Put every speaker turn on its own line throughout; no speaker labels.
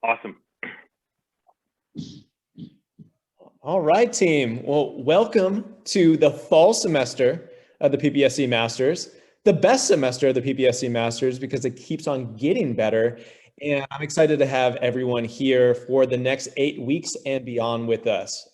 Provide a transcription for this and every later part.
Awesome.
All right, team. Well, welcome to the fall semester of the PPSC Masters, the best semester of the PPSC Masters because it keeps on getting better. And I'm excited to have everyone here for the next 8 weeks and beyond with us.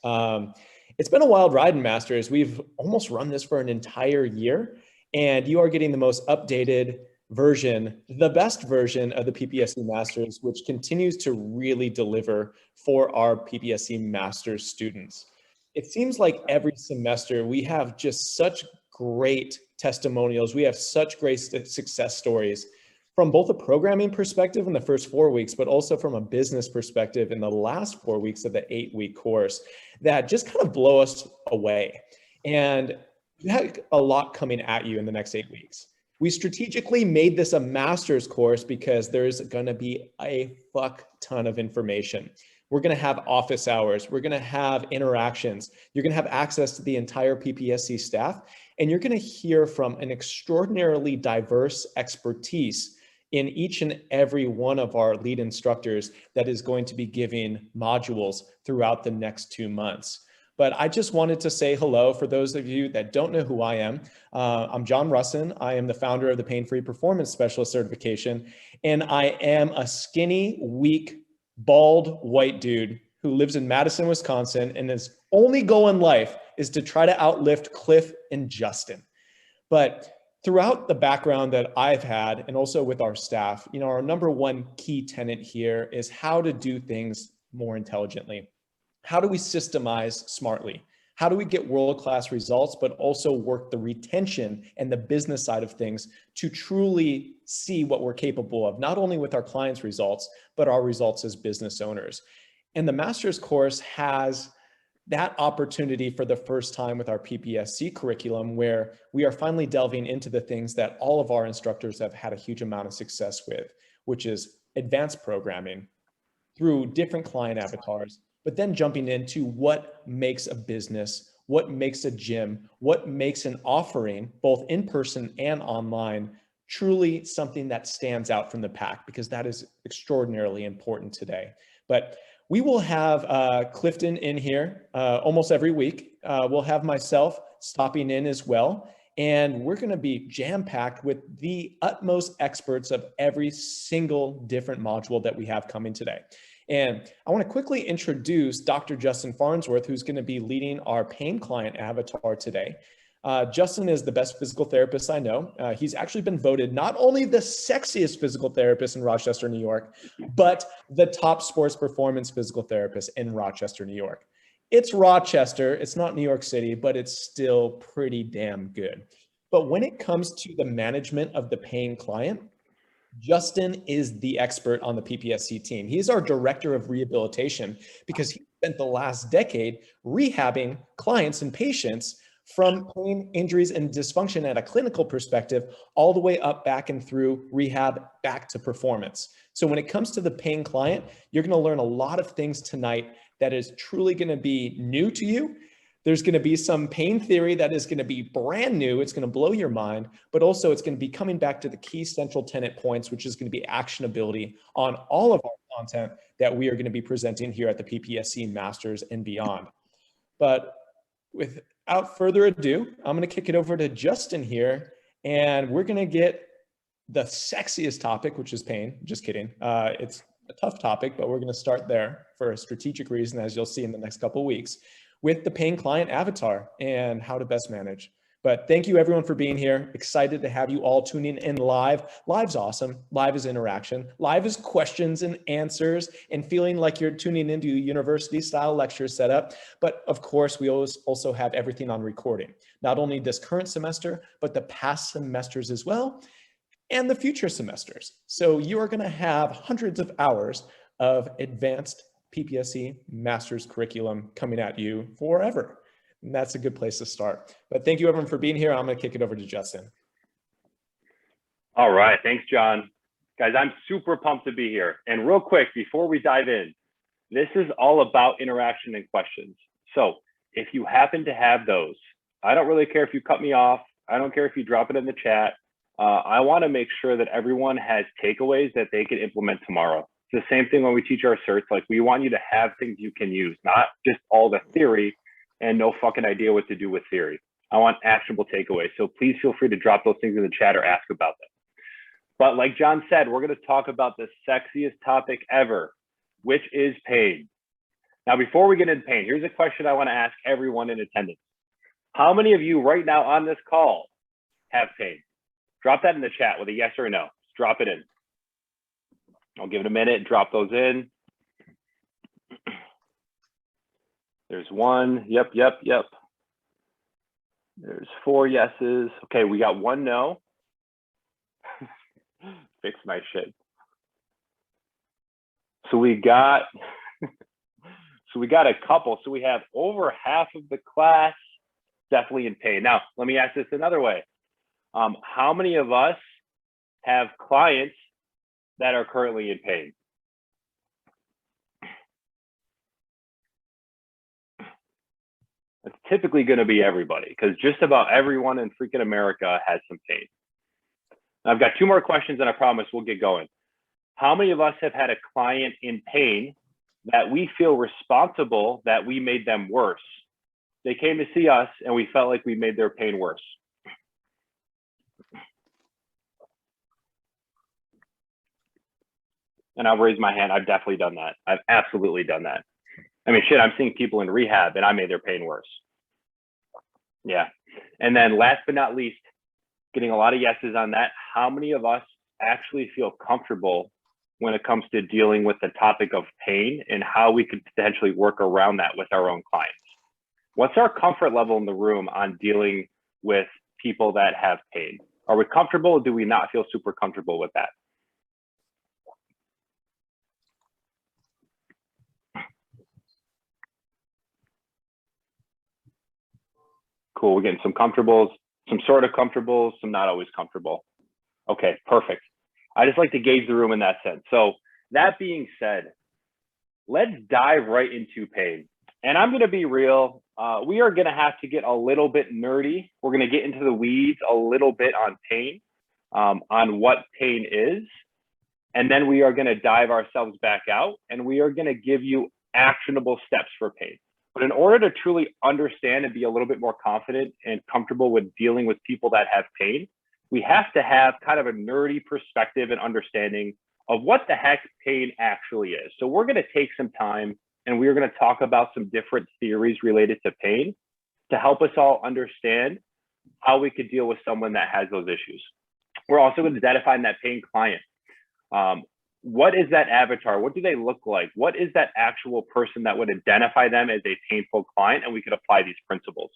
It's been a wild ride in Masters. We've almost run this for an entire year, and you are getting the most updated version, the best version of the PPSC Masters, which continues to really deliver for our PPSC Masters students. It seems like every semester we have just such great testimonials. We have such great success stories from both a programming perspective in the first 4 weeks, but also from a business perspective in the last 4 weeks of the 8-week course that just kind of blow us away. And you have a lot coming at you in the next 8 weeks. We strategically made this a master's course because there's going to be a fuck ton of information. We're going to have office hours. We're going to have interactions. You're going to have access to the entire PPSC staff, and you're going to hear from an extraordinarily diverse expertise in each and every one of our lead instructors that is going to be giving modules throughout the next 2 months. But I just wanted to say hello for those of you that don't know who I am. I'm John Russin. I am the founder of the Pain-Free Performance Specialist certification, and I am a skinny, weak, bald white dude who lives in Madison, Wisconsin, and his only goal in life is to try to outlift Cliff and Justin. But throughout the background that I've had, and also with our staff, our number one key tenet here is how to do things more intelligently. How do we systemize smartly? How do we get world-class results, but also work the retention and the business side of things to truly see what we're capable of, not only with our clients' results, but our results as business owners. And the master's course has that opportunity for the first time with our PPSC curriculum, where we are finally delving into the things that all of our instructors have had a huge amount of success with, which is advanced programming through different client avatars, but then jumping into what makes a business, what makes a gym, what makes an offering, both in person and online, truly something that stands out from the pack, because that is extraordinarily important today. But we will have Clifton in here almost every week. We'll have myself stopping in as well. And we're going to be jam-packed with the utmost experts of every single different module that we have coming today. And I want to quickly introduce Dr. Justin Farnsworth, who's going to be leading our pain client avatar today. Justin is the best physical therapist I know. He's actually been voted not only the sexiest physical therapist in Rochester, New York, but the top sports performance physical therapist in Rochester, New York. It's Rochester, it's not New York City, but it's still pretty damn good. But when it comes to the management of the paying client, Justin is the expert on the PPSC team. He's our director of rehabilitation because he spent the last decade rehabbing clients and patients from pain, injuries, and dysfunction at a clinical perspective, all the way up back and through rehab back to performance. So when it comes to the pain client, you're going to learn a lot of things tonight that is truly going to be new to you. There's going to be some pain theory that is going to be brand new. It's going to blow your mind, but also it's going to be coming back to the key central tenet points, which is going to be actionability on all of our content that we are going to be presenting here at the PPSC Masters and beyond. But without further ado, I'm going to kick it over to Justin here, and we're going to get the sexiest topic, which is pain. Just kidding. It's a tough topic, but we're going to start there for a strategic reason, as you'll see in the next couple of weeks, with the paying client avatar and how to best manage. But thank you everyone for being here. Excited to have you all tuning in live. Live's awesome. Live is interaction. Live is questions and answers and feeling like you're tuning into a university style lecture setup. But of course, we always also have everything on recording, not only this current semester, but the past semesters as well, and the future semesters. So you are going to have hundreds of hours of advanced PPSC master's curriculum coming at you forever. And that's a good place to start. But thank you everyone for being here. I'm going to kick it over to Justin.
All right. Thanks, John. Guys, I'm super pumped to be here. And real quick, before we dive in, this is all about interaction and questions. So if you happen to have those, I don't really care if you cut me off. I don't care if you drop it in the chat. I want to make sure that everyone has takeaways that they can implement tomorrow. It's the same thing when we teach our certs. Like, we want you to have things you can use, not just all the theory and no fucking idea what to do with theory. I want actionable takeaways. So please feel free to drop those things in the chat or ask about them. But like John said, we're going to talk about the sexiest topic ever, which is pain. Now, before we get into pain, here's a question I want to ask everyone in attendance. How many of you right now on this call have pain? Drop that in the chat with a yes or a no. Just drop it in. I'll give it a minute, drop those in. There's one, yep. There's 4 yeses. Okay, we got 1 no. Fix my shit. So we got a couple. So we have over half of the class definitely in pain. Now, let me ask this another way. How many of us have clients that are currently in pain? It's typically going to be everybody, because just about everyone in freaking America has some pain. I've got 2 more questions and I promise we'll get going. How many of us have had a client in pain that we feel responsible that we made them worse? They came to see us and we felt like we made their pain worse. And I'll raise my hand. I've definitely done that. I've absolutely done that. I mean, shit, I'm seeing people in rehab and I made their pain worse. Yeah. And then last but not least, getting a lot of yeses on that. How many of us actually feel comfortable when it comes to dealing with the topic of pain and how we could potentially work around that with our own clients? What's our comfort level in the room on dealing with people that have pain? Are we comfortable or do we not feel super comfortable with that? Cool, we're getting some comfortables, some sort of comfortable, some not always comfortable. Okay, perfect. I just like to gauge the room in that sense. So that being said, let's dive right into pain. And I'm going to be real. We are going to have to get a little bit nerdy. We're going to get into the weeds a little bit on pain, on what pain is. And then we are going to dive ourselves back out and we are going to give you actionable steps for pain. But in order to truly understand and be a little bit more confident and comfortable with dealing with people that have pain, we have to have kind of a nerdy perspective and understanding of what the heck pain actually is. So we're going to take some time and we're going to talk about some different theories related to pain to help us all understand how we could deal with someone that has those issues. We're also going to identify that pain client. What is that avatar? What do they look like? What is that actual person that would identify them as a painful client? And we could apply these principles.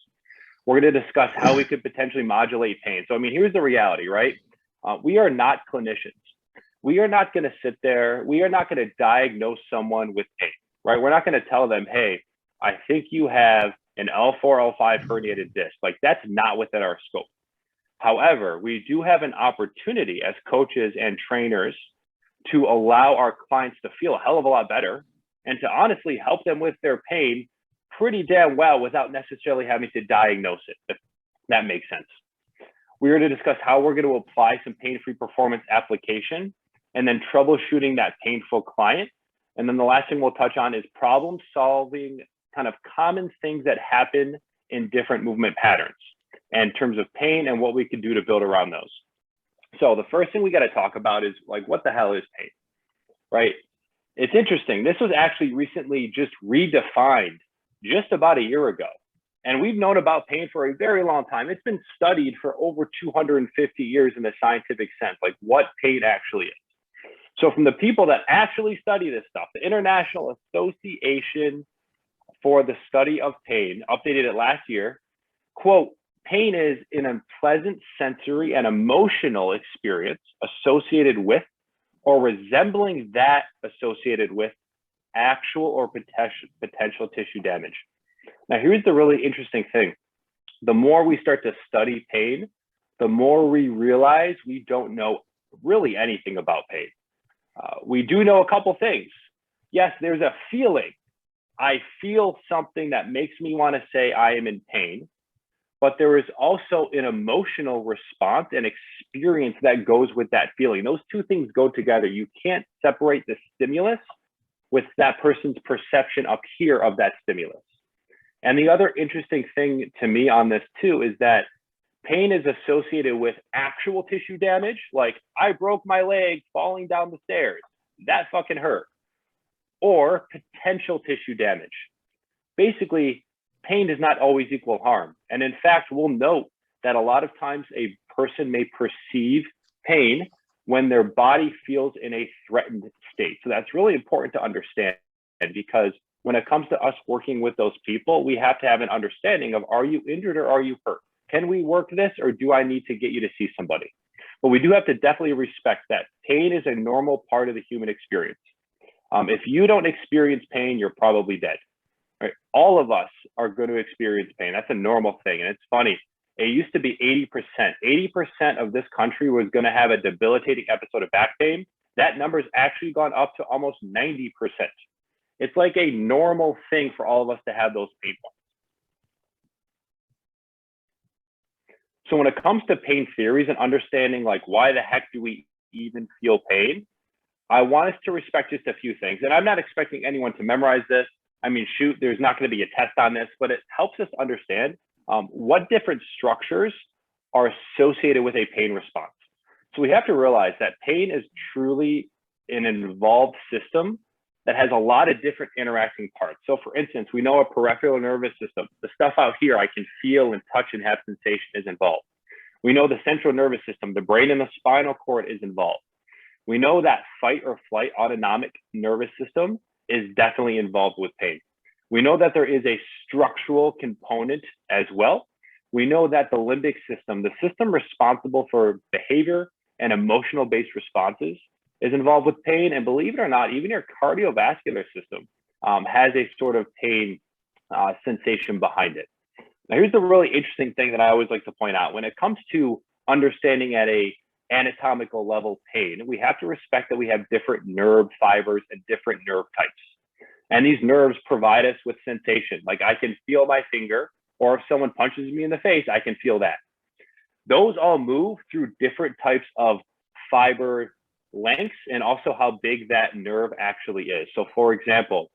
We're going to discuss how we could potentially modulate pain. So, I mean, here's the reality, right? We are not clinicians. We are not going to sit there. We are not going to diagnose someone with pain, right? We're not going to tell them, hey, I think you have an L4, L5 herniated disc. Like, that's not within our scope. However, we do have an opportunity as coaches and trainers to allow our clients to feel a hell of a lot better and to honestly help them with their pain pretty damn well without necessarily having to diagnose it, if that makes sense. We're going to discuss how we're going to apply some pain-free performance application and then troubleshooting that painful client. And then the last thing we'll touch on is problem solving, kind of common things that happen in different movement patterns in terms of pain and what we can do to build around those. So the first thing we got to talk about is, like, what the hell is pain, right? It's interesting. This was actually recently just redefined just about a year ago. And we've known about pain for a very long time. It's been studied for over 250 years in the scientific sense, like what pain actually is. So from the people that actually study this stuff, the International Association for the Study of Pain updated it last year, quote, pain is an unpleasant sensory and emotional experience associated with or resembling that associated with actual or potential tissue damage. Now, here's the really interesting thing. The more we start to study pain, the more we realize we don't know really anything about pain. We do know a couple things. Yes, there's a feeling. I feel something that makes me want to say I am in pain. but there is also an emotional response and experience that goes with that feeling. Those two things go together. You can't separate the stimulus with that person's perception up here of that stimulus. And the other interesting thing to me on this too is that pain is associated with actual tissue damage, like I broke my leg falling down the stairs. That fucking hurt. Or potential tissue damage. Basically, pain does not always equal harm. And in fact, we'll note that a lot of times a person may perceive pain when their body feels in a threatened state. So that's really important to understand, because when it comes to us working with those people, we have to have an understanding of, are you injured or are you hurt? Can we work this, or do I need to get you to see somebody? But we do have to definitely respect that pain is a normal part of the human experience. If you don't experience pain, you're probably dead. Right? All of us are going to experience pain. That's a normal thing. And it's funny. It used to be 80%. 80% of this country was going to have a debilitating episode of back pain. That number's actually gone up to almost 90%. It's like a normal thing for all of us to have those pain points. So when it comes to pain theories and understanding, like, why the heck do we even feel pain? I want us to respect just a few things. And I'm not expecting anyone to memorize this. I mean, shoot, there's not going to be a test on this, but it helps us understand what different structures are associated with a pain response. So we have to realize that pain is truly an involved system that has a lot of different interacting parts. So for instance, we know a peripheral nervous system, the stuff out here I can feel and touch and have sensation, is involved. We know the central nervous system, the brain and the spinal cord, is involved. We know that fight or flight autonomic nervous system is definitely involved with pain. We know that there is a structural component as well. We know that the limbic system, the system responsible for behavior and emotional based responses, is involved with pain. And believe it or not, even your cardiovascular system has a sort of pain sensation behind it. Now, here's the really interesting thing that I always like to point out. When it comes to understanding at a anatomical level pain, we have to respect that we have different nerve fibers and different nerve types. And these nerves provide us with sensation. Like, I can feel my finger, or if someone punches me in the face, I can feel that. Those all move through different types of fiber lengths and also how big that nerve actually is. So for example,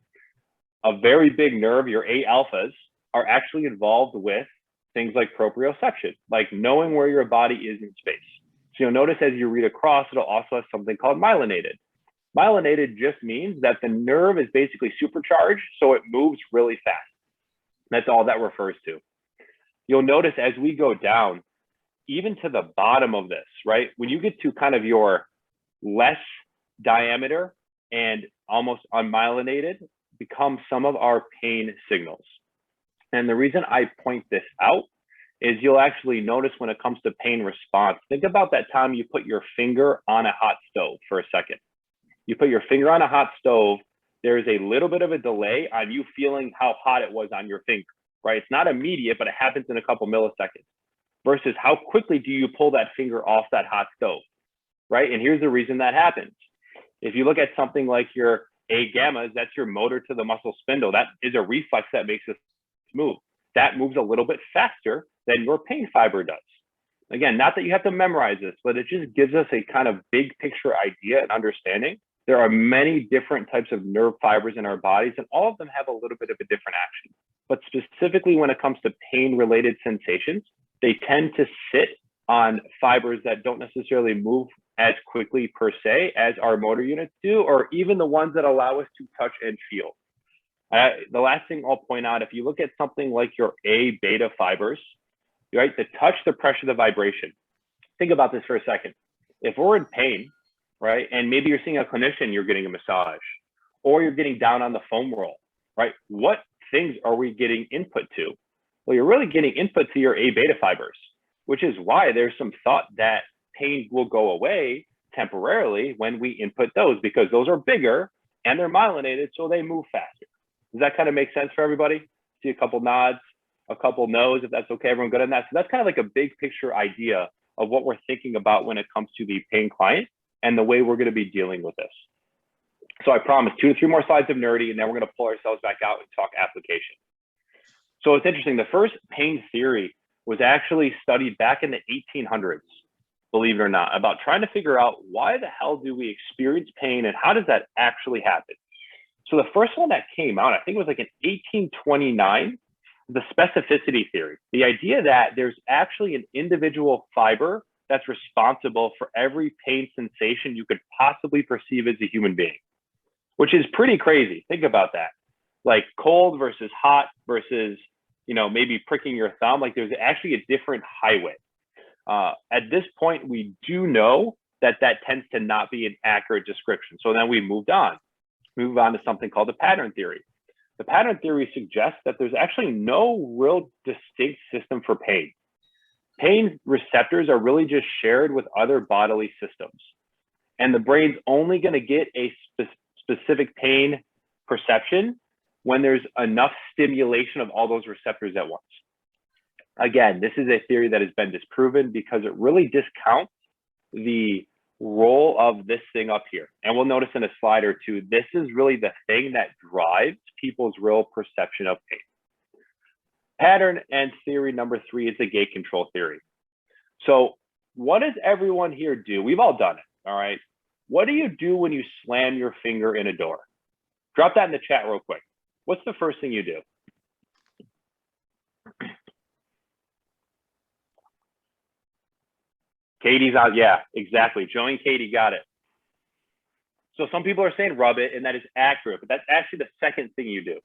a very big nerve, your A alphas, are actually involved with things like proprioception, like knowing where your body is in space. So you'll notice as you read across, it'll also have something called myelinated. Myelinated just means that the nerve is basically supercharged, so it moves really fast. That's all that refers to. You'll notice as we go down, even to the bottom of this, right? When you get to kind of your less diameter and almost unmyelinated, become some of our pain signals. And the reason I point this out is you'll actually notice when it comes to pain response, think about that time you put your finger on a hot stove for a second. You put your finger on a hot stove, there's a little bit of a delay on you feeling how hot it was on your finger, right? It's not immediate, but it happens in a couple milliseconds. Versus how quickly do you pull that finger off that hot stove, right? And here's the reason that happens. If you look at something like your A gammas, that's your motor to the muscle spindle. That is a reflex that makes us move. That moves a little bit faster than your pain fiber does. Again, not that you have to memorize this, but it just gives us a kind of big picture idea and understanding. There are many different types of nerve fibers in our bodies, and all of them have a little bit of a different action. But specifically when it comes to pain-related sensations, they tend to sit on fibers that don't necessarily move as quickly per se as our motor units do, or even the ones that allow us to touch and feel. The last thing I'll point out, if you look at something like your A beta fibers, right, the touch, the pressure, the vibration. Think about this for a second. If we're in pain, right, and maybe you're seeing a clinician, you're getting a massage, or you're getting down on the foam roll, right? What things are we getting input to? Well, you're really getting input to your A beta fibers, which is why there's some thought that pain will go away temporarily when we input those, because those are bigger and they're myelinated, so they move faster. Does that kind of make sense for everybody? See a couple nods, a couple no's, if that's okay. Everyone good on that? So that's kind of like a big picture idea of what we're thinking about when it comes to the pain client and the way we're going to be dealing with this. So I promise 2 to 3 more slides of nerdy, and then we're going to pull ourselves back out and talk application. So it's interesting. The first pain theory was actually studied back in the 1800s, believe it or not, about trying to figure out why the hell do we experience pain and how does that actually happen? So the first one that came out, I think it was like in 1829, the specificity theory. The idea that there's actually an individual fiber that's responsible for every pain sensation you could possibly perceive as a human being, which is pretty crazy. Think about that. Like cold versus hot versus, maybe pricking your thumb. Like there's actually a different highway. At this point, we do know that tends to not be an accurate description. So then we move on to something called the pattern theory. The pattern theory suggests that there's actually no real distinct system for pain. Pain receptors are really just shared with other bodily systems. And the brain's only going to get a specific pain perception when there's enough stimulation of all those receptors at once. Again, this is a theory that has been disproven because it really discounts the role of this thing up here. And we'll notice in a slide or two, this is really the thing that drives people's real perception of pain. Pattern and theory number 3 is the gate control theory. So what does everyone here do? We've all done it, all right? What do you do when you slam your finger in a door? Drop that in the chat real quick. What's the first thing you do? Katie's out. Yeah, exactly. Joey and Katie got it. So some people are saying rub it, and that is accurate, but that's actually the second thing you do.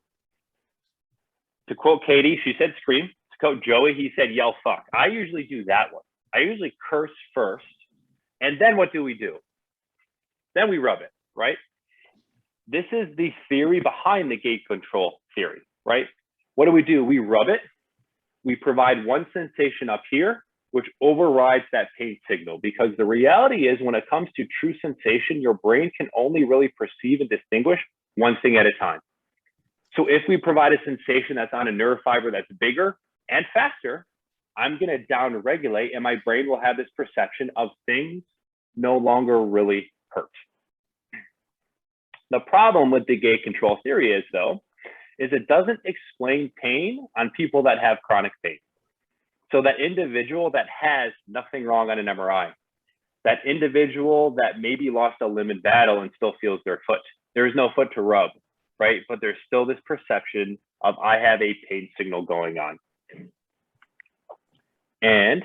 To quote Katie, she said scream. To quote Joey, he said yell fuck. I usually do that one. I usually curse first, and then what do? Then we rub it, right? This is the theory behind the gate control theory, right? What do? We rub it. We provide one sensation up here, which overrides that pain signal, because the reality is when it comes to true sensation, your brain can only really perceive and distinguish one thing at a time. So if we provide a sensation that's on a nerve fiber that's bigger and faster, I'm going to down-regulate and my brain will have this perception of things no longer really hurt. The problem with the gate control theory is it doesn't explain pain on people that have chronic pain. So that individual that has nothing wrong on an MRI, that individual that maybe lost a limb in battle and still feels their foot, there's no foot to rub, right? But there's still this perception of I have a pain signal going on. And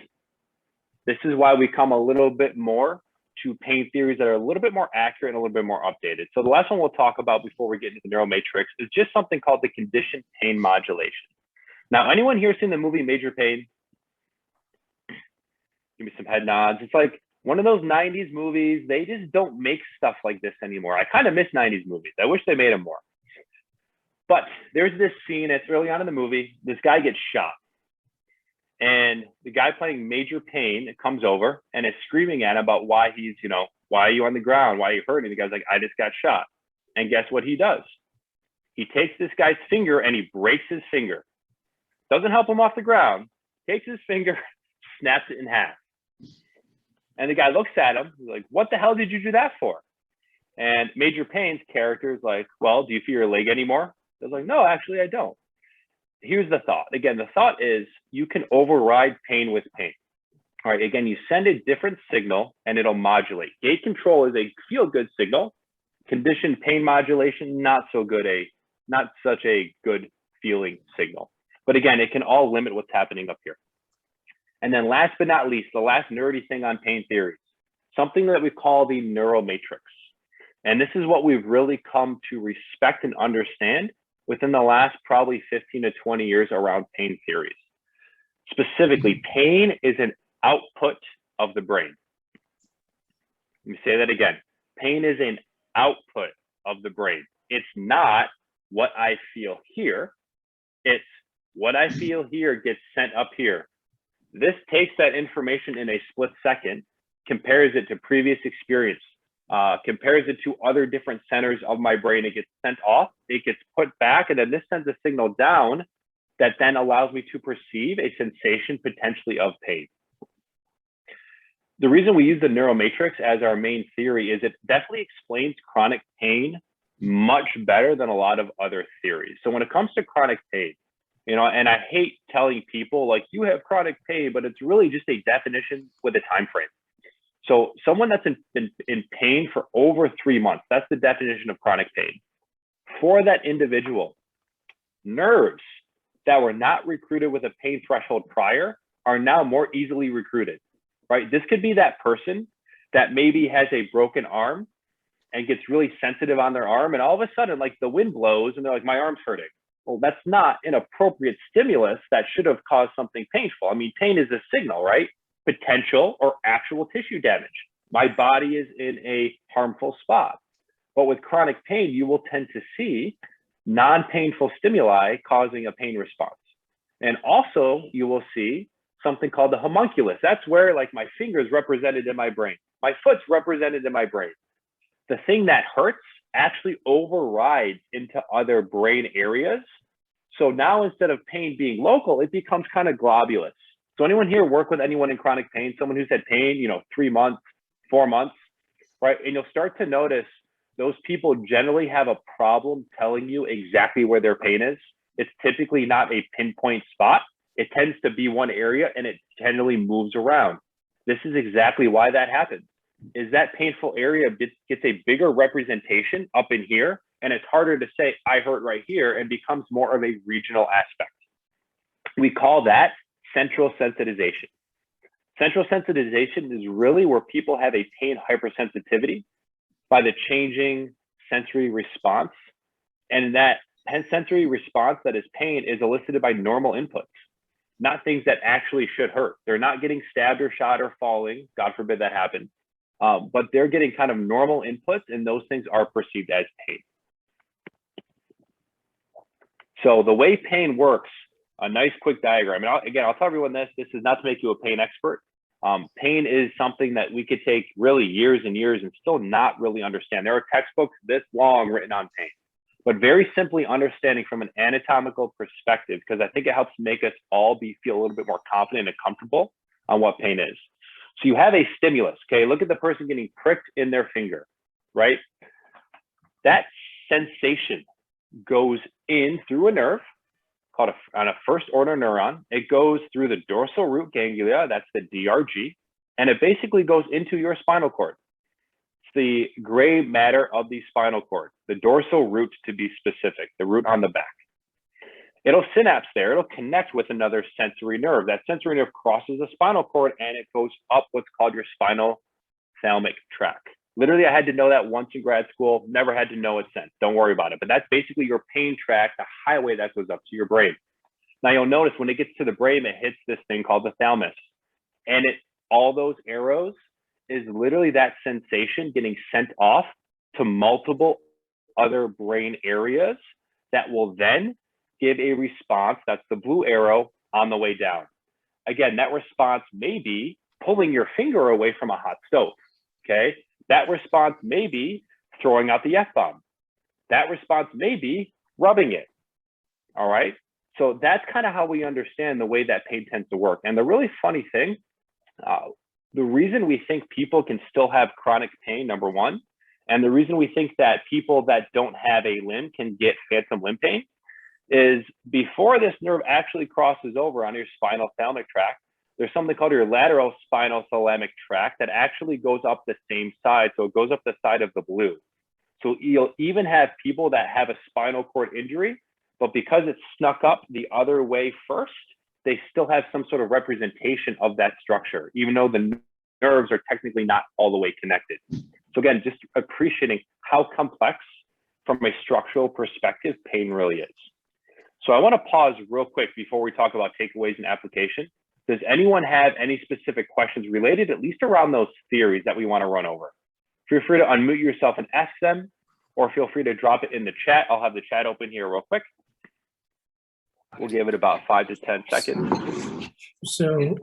this is why we come a little bit more to pain theories that are a little bit more accurate and a little bit more updated. So the last one we'll talk about before we get into the neuromatrix is just something called the conditioned pain modulation. Now, anyone here seen the movie Major Pain? Give me some head nods. It's like one of those 90s movies. They just don't make stuff like this anymore. I kind of miss 90s movies. I wish they made them more. But there's this scene, it's early on in the movie. This guy gets shot. And the guy playing Major Pain comes over and is screaming at him about why he's, why are you on the ground? Why are you hurting? The guy's like, I just got shot. And guess what he does? He takes this guy's finger and he breaks his finger. Doesn't help him off the ground. Takes his finger, snaps it in half. And the guy looks at him, he's like, what the hell did you do that for? And Major Pain's character is like, well, do you feel your leg anymore? They're like, no, actually, I don't. Here's the thought. Again, the thought is you can override pain with pain. All right, again, you send a different signal and it'll modulate. Gate control is a feel-good signal. Conditioned pain modulation, not such a good feeling signal. But again, it can all limit what's happening up here. And then last but not least, the last nerdy thing on pain theories, something that we call the neuromatrix. And this is what we've really come to respect and understand within the last probably 15 to 20 years around pain theories. Specifically, pain is an output of the brain. Let me say that again. Pain is an output of the brain. It's not what I feel here. It's what I feel here gets sent up here. This takes that information in a split second, compares it to previous experience, compares it to other different centers of my brain. It gets sent off, it gets put back, and then this sends a signal down that then allows me to perceive a sensation potentially of pain. The reason we use the neuromatrix as our main theory is it definitely explains chronic pain much better than a lot of other theories. So when it comes to chronic pain, And I hate telling people like you have chronic pain, but it's really just a definition with a time frame. So someone that's in pain for over 3 months, that's the definition of chronic pain. For that individual, nerves that were not recruited with a pain threshold prior are now more easily recruited, right? This could be that person that maybe has a broken arm and gets really sensitive on their arm, and all of a sudden, like the wind blows and they're like, my arm's hurting. Well, that's not an appropriate stimulus that should have caused something painful. I mean, pain is a signal, right? Potential or actual tissue damage. My body is in a harmful spot. But with chronic pain, you will tend to see non-painful stimuli causing a pain response. And also you will see something called the homunculus. That's where like my finger's represented in my brain. My foot's represented in my brain. The thing that hurts actually overrides into other brain areas. So now instead of pain being local, it becomes kind of globulous. So anyone here work with anyone in chronic pain, someone who's had pain, 3 months, 4 months, right? And you'll start to notice those people generally have a problem telling you exactly where their pain is. It's typically not a pinpoint spot. It tends to be one area and it generally moves around. This is exactly why that happens. Is that painful area gets a bigger representation up in here, and it's harder to say, I hurt right here, and becomes more of a regional aspect. We call that central sensitization. Central sensitization is really where people have a pain hypersensitivity by the changing sensory response. And that sensory response that is pain is elicited by normal inputs, not things that actually should hurt. They're not getting stabbed or shot or falling, God forbid that happens. But they're getting kind of normal inputs, and those things are perceived as pain. So the way pain works, a nice quick diagram. And I'll tell everyone this is not to make you a pain expert. Pain is something that we could take really years and years and still not really understand. There are textbooks this long written on pain, but very simply understanding from an anatomical perspective, because I think it helps make us all feel a little bit more confident and comfortable on what pain is. So you have a stimulus, okay? Look at the person getting pricked in their finger, right? That sensation goes in through a nerve called on a first order neuron. It goes through the dorsal root ganglia, that's the DRG, and it basically goes into your spinal cord. It's the gray matter of the spinal cord, the dorsal root to be specific, the root on the back. It'll synapse there, it'll connect with another sensory nerve. That sensory nerve crosses the spinal cord and it goes up what's called your spinal thalamic tract. Literally, I had to know that once in grad school, never had to know it since. Don't worry about it. But that's basically your pain tract, the highway that goes up to your brain. Now you'll notice when it gets to the brain, it hits this thing called the thalamus. And all those arrows is literally that sensation getting sent off to multiple other brain areas that will then give a response, that's the blue arrow, on the way down. Again, that response may be pulling your finger away from a hot stove, okay? That response may be throwing out the F-bomb. That response may be rubbing it, all right? So that's kind of how we understand the way that pain tends to work. And the really funny thing, the reason we think people can still have chronic pain, number one, and the reason we think that people that don't have a limb can get phantom limb pain is before this nerve actually crosses over on your spinal thalamic tract, there's something called your lateral spinal thalamic tract that actually goes up the same side. So it goes up the side of the blue. So you'll even have people that have a spinal cord injury, but because it's snuck up the other way first, they still have some sort of representation of that structure, even though the nerves are technically not all the way connected. So again, just appreciating how complex from a structural perspective pain really is. So I want to pause real quick before we talk about takeaways and application. Does anyone have any specific questions related at least around those theories that we want to run over? Feel free to unmute yourself and ask them, or feel free to drop it in the chat. I'll have the chat open here real quick. We'll give it about 5 to 10 seconds.
So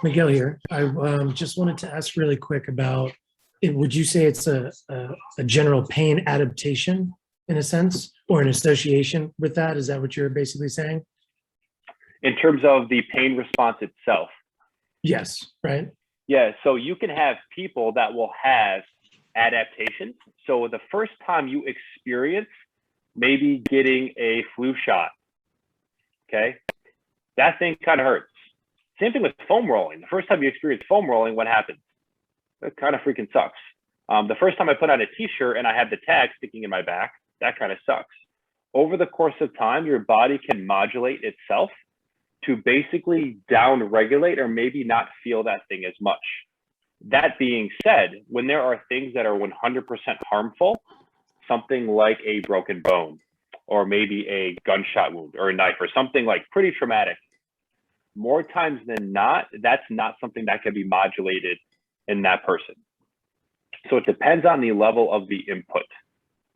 Miguel here. I just wanted to ask really quick about, would you say it's a general pain adaptation in a sense, or an association with that? Is that what you're basically saying?
In terms of the pain response itself?
Yes, right?
Yeah, so you can have people that will have adaptations. So the first time you experience maybe getting a flu shot, okay? That thing kind of hurts. Same thing with foam rolling. The first time you experience foam rolling, what happens? It kind of freaking sucks. The first time I put on a t-shirt and I had the tag sticking in my back, that kind of sucks. Over the course of time, your body can modulate itself to basically down regulate or maybe not feel that thing as much. That being said, when there are things that are 100% harmful, something like a broken bone, or maybe a gunshot wound or a knife or something like pretty traumatic, more times than not, that's not something that can be modulated in that person. So it depends on the level of the input.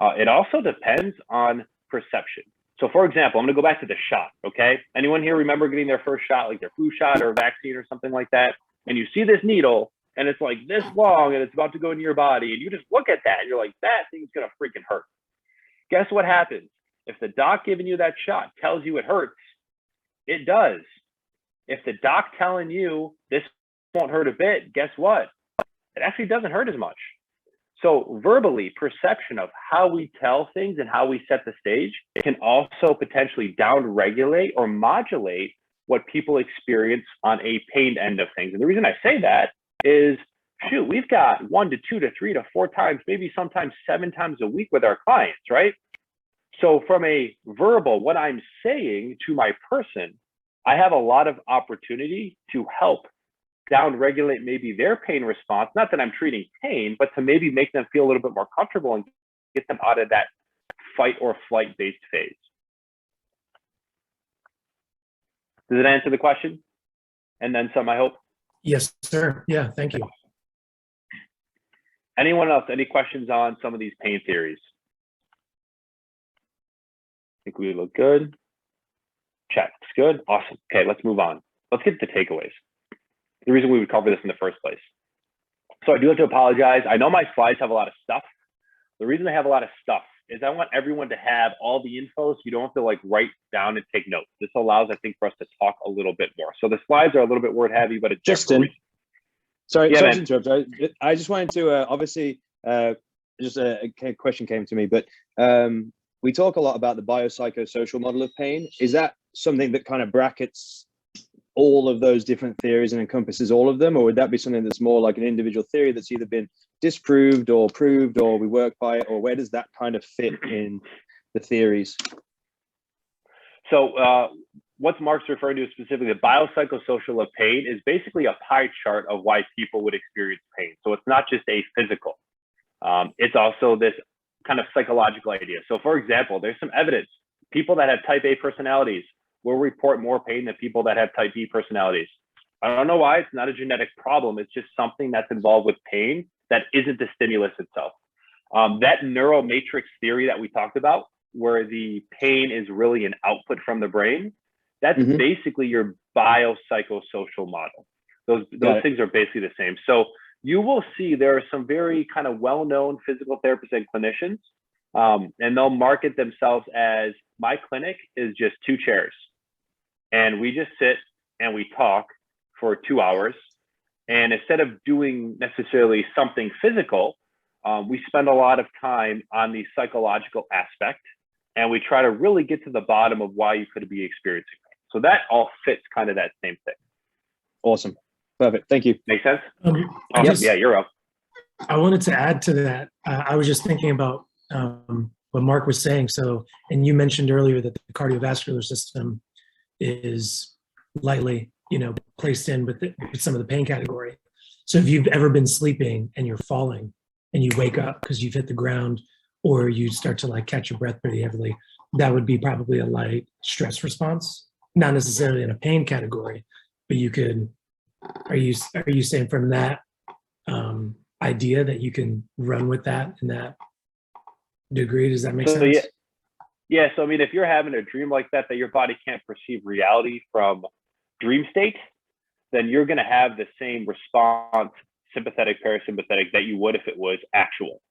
It also depends on perception. So for example, I'm gonna go back to the shot, okay? Anyone here remember getting their first shot, like their flu shot or a vaccine or something like that? And you see this needle and it's like this long and it's about to go into your body and you just look at that and you're like, that thing's gonna freaking hurt. Guess what happens? If the doc giving you that shot tells you it hurts, it does. If the doc telling you this won't hurt a bit, guess what? It actually doesn't hurt as much. So verbally, perception of how we tell things and how we set the stage can also potentially down-regulate or modulate what people experience on a pain end of things. And the reason I say that is, shoot, we've got 1 to 2 to 3 to 4 times, maybe sometimes 7 times a week with our clients, right? So from a verbal, what I'm saying to my person, I have a lot of opportunity to help down regulate maybe their pain response, not that I'm treating pain, but to maybe make them feel a little bit more comfortable and get them out of that fight or flight based phase. Does it answer the question? And then some, I hope.
Yes, sir. Yeah, thank you.
Anyone else, any questions on some of these pain theories? I think we look good. Check, it's good, awesome. Okay, let's move on. Let's get to the takeaways. The reason we would cover this in the first place. So I do have to apologize. I know my slides have a lot of stuff. The reason they have a lot of stuff is I want everyone to have all the info so you don't have to like write down and take notes. This allows, I think, for us to talk a little bit more. So the slides are a little bit word heavy, but it's
Justin, sorry
yeah,
to interrupt. I just wanted to obviously just a question came to me, but we talk a lot about the biopsychosocial model of pain. Is that something that kind of brackets all of those different theories and encompasses all of them, or would that be something that's more like an individual theory that's either been disproved or proved, or we work by it, or where does that kind of fit in the theories?
So what Mark's referring to specifically, the biopsychosocial of pain is basically a pie chart of why people would experience pain. So it's not just a physical, it's also this kind of psychological idea. So for example, there's some evidence, people that have type A personalities will report more pain than people that have type B personalities. I don't know why, it's not a genetic problem. It's just something that's involved with pain that isn't the stimulus itself. That neural matrix theory that we talked about, where the pain is really an output from the brain, that's basically your biopsychosocial model. Those things are basically the same. So you will see there are some very kind of well-known physical therapists and clinicians, and they'll market themselves as, my clinic is just 2 chairs. And we just sit and we talk for 2 hours. And instead of doing necessarily something physical, we spend a lot of time on the psychological aspect, and we try to really get to the bottom of why you could be experiencing pain. So that all fits kind of that same thing.
Awesome. Perfect. Thank you.
Make sense?
Yeah,
you're up.
I wanted to add to that. I was just thinking about what Mark was saying. So, and you mentioned earlier that the cardiovascular system is lightly, placed in with some of the pain category. So if you've ever been sleeping and you're falling and you wake up because you've hit the ground, or you start to like catch your breath pretty heavily, that would be probably a light stress response, not necessarily in a pain category, but you could, are you saying from that idea that you can run with that in that degree? Does that make sense?
Yeah, so I mean, if you're having a dream like that your body can't perceive reality from dream state, then you're going to have the same response, sympathetic, parasympathetic, that you would if it was actual.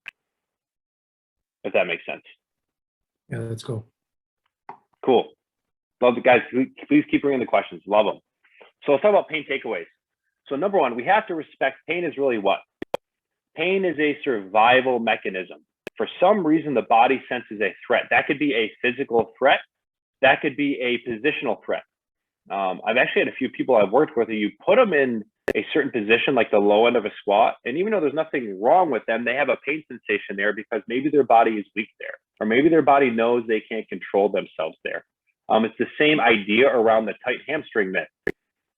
If that makes sense.
Yeah, that's cool.
Cool. Love it, guys. Please keep bringing the questions. Love them. So let's talk about pain takeaways. So number one, we have to respect pain is really what? Pain is a survival mechanism. For some reason, the body senses a threat. That could be a physical threat, That could be a positional threat. I've actually had a few people I've worked with who you put them in a certain position, like the low end of a squat, and even though there's nothing wrong with them, they have a pain sensation there because maybe their body is weak there, or maybe their body knows they can't control themselves there. It's the same idea around the tight hamstring myth,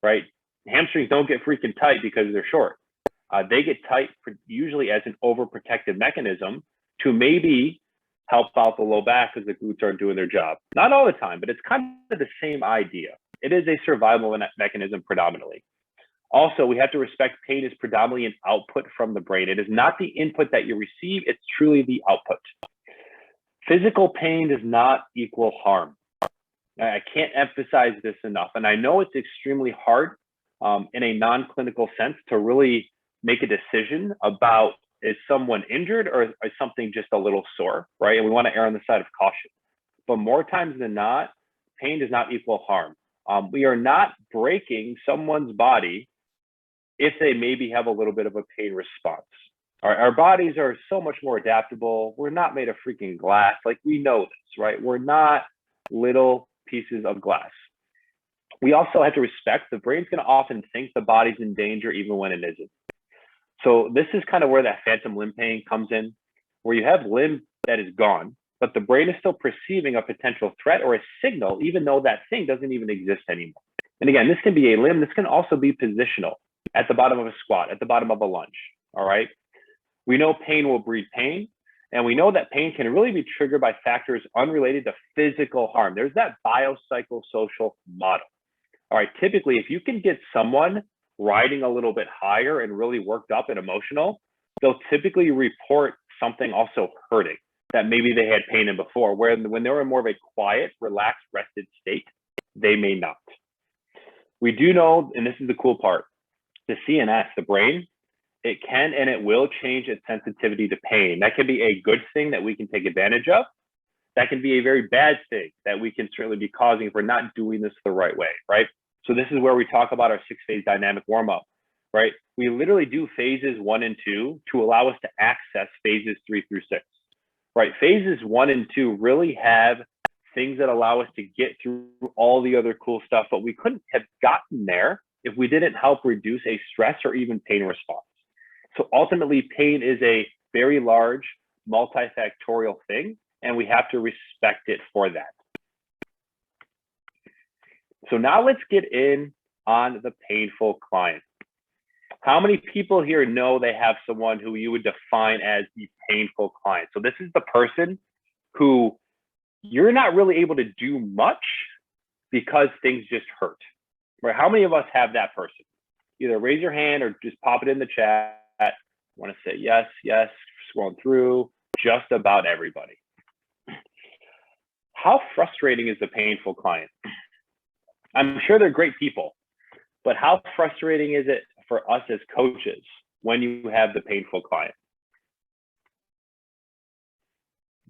right? Hamstrings don't get freaking tight because they're short. They get tight usually as an overprotective mechanism to maybe help out the low back because the glutes aren't doing their job. Not all the time, but it's kind of the same idea. It is a survival mechanism predominantly. Also, we have to respect pain is predominantly an output from the brain. It is not the input that you receive, it's truly the output. Physical pain does not equal harm. I can't emphasize this enough. And I know it's extremely hard in a non-clinical sense to really make a decision about, is someone injured or is something just a little sore, right? And we want to err on the side of caution. But more times than not, pain does not equal harm. We are not breaking someone's body if they maybe have a little bit of a pain response. Our bodies are so much more adaptable. We're not made of freaking glass. Like, we know this, right? We're not little pieces of glass. We also have to respect the brain's going to often think the body's in danger even when it isn't. So this is kind of where that phantom limb pain comes in, where you have limb that is gone, but the brain is still perceiving a potential threat or a signal, even though that thing doesn't even exist anymore. And again, this can be a limb. This can also be positional at the bottom of a squat, at the bottom of a lunge, all right? We know pain will breed pain, and we know that pain can really be triggered by factors unrelated to physical harm. There's that biopsychosocial model. All right, typically, if you can get someone riding a little bit higher and really worked up and emotional, they'll typically report something also hurting that maybe they had pain in before, where when they were in more of a quiet, relaxed, rested state, they may not. We do know, and this is the cool part, the CNS, the brain, it can and it will change its sensitivity to pain. That can be a good thing that we can take advantage of. That can be a very bad thing that we can certainly be causing if we're not doing this the right way, right? So this is where we talk about our 6-phase dynamic warm-up, right? We literally do phases 1 and 2 to allow us to access phases 3 through 6, right? Phases 1 and 2 really have things that allow us to get through all the other cool stuff, but we couldn't have gotten there if we didn't help reduce a stress or even pain response. So ultimately, pain is a very large, multifactorial thing, and we have to respect it for that. So now let's get in on the painful client. How many people here know they have someone who you would define as the painful client? So this is the person who you're not really able to do much because things just hurt, right? How many of us have that person? Either raise your hand or just pop it in the chat. I want to say yes, yes, scrolling through, just about everybody. How frustrating is the painful client? I'm sure they're great people, but how frustrating is it for us as coaches when you have the painful client?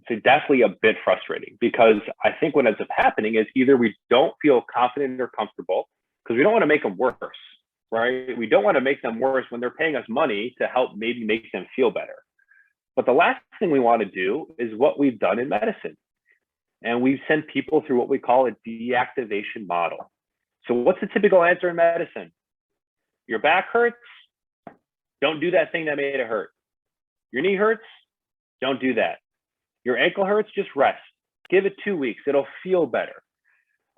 It's definitely a bit frustrating, because I think what ends up happening is either we don't feel confident or comfortable because we don't want to make them worse, right? We don't want to make them worse when they're paying us money to help maybe make them feel better. But the last thing we want to do is what we've done in medicine. And we send people through what we call a deactivation model. So what's the typical answer in medicine? Your back hurts? Don't do that thing that made it hurt. Your knee hurts? Don't do that. Your ankle hurts? Just rest. Give it 2 weeks. It'll feel better.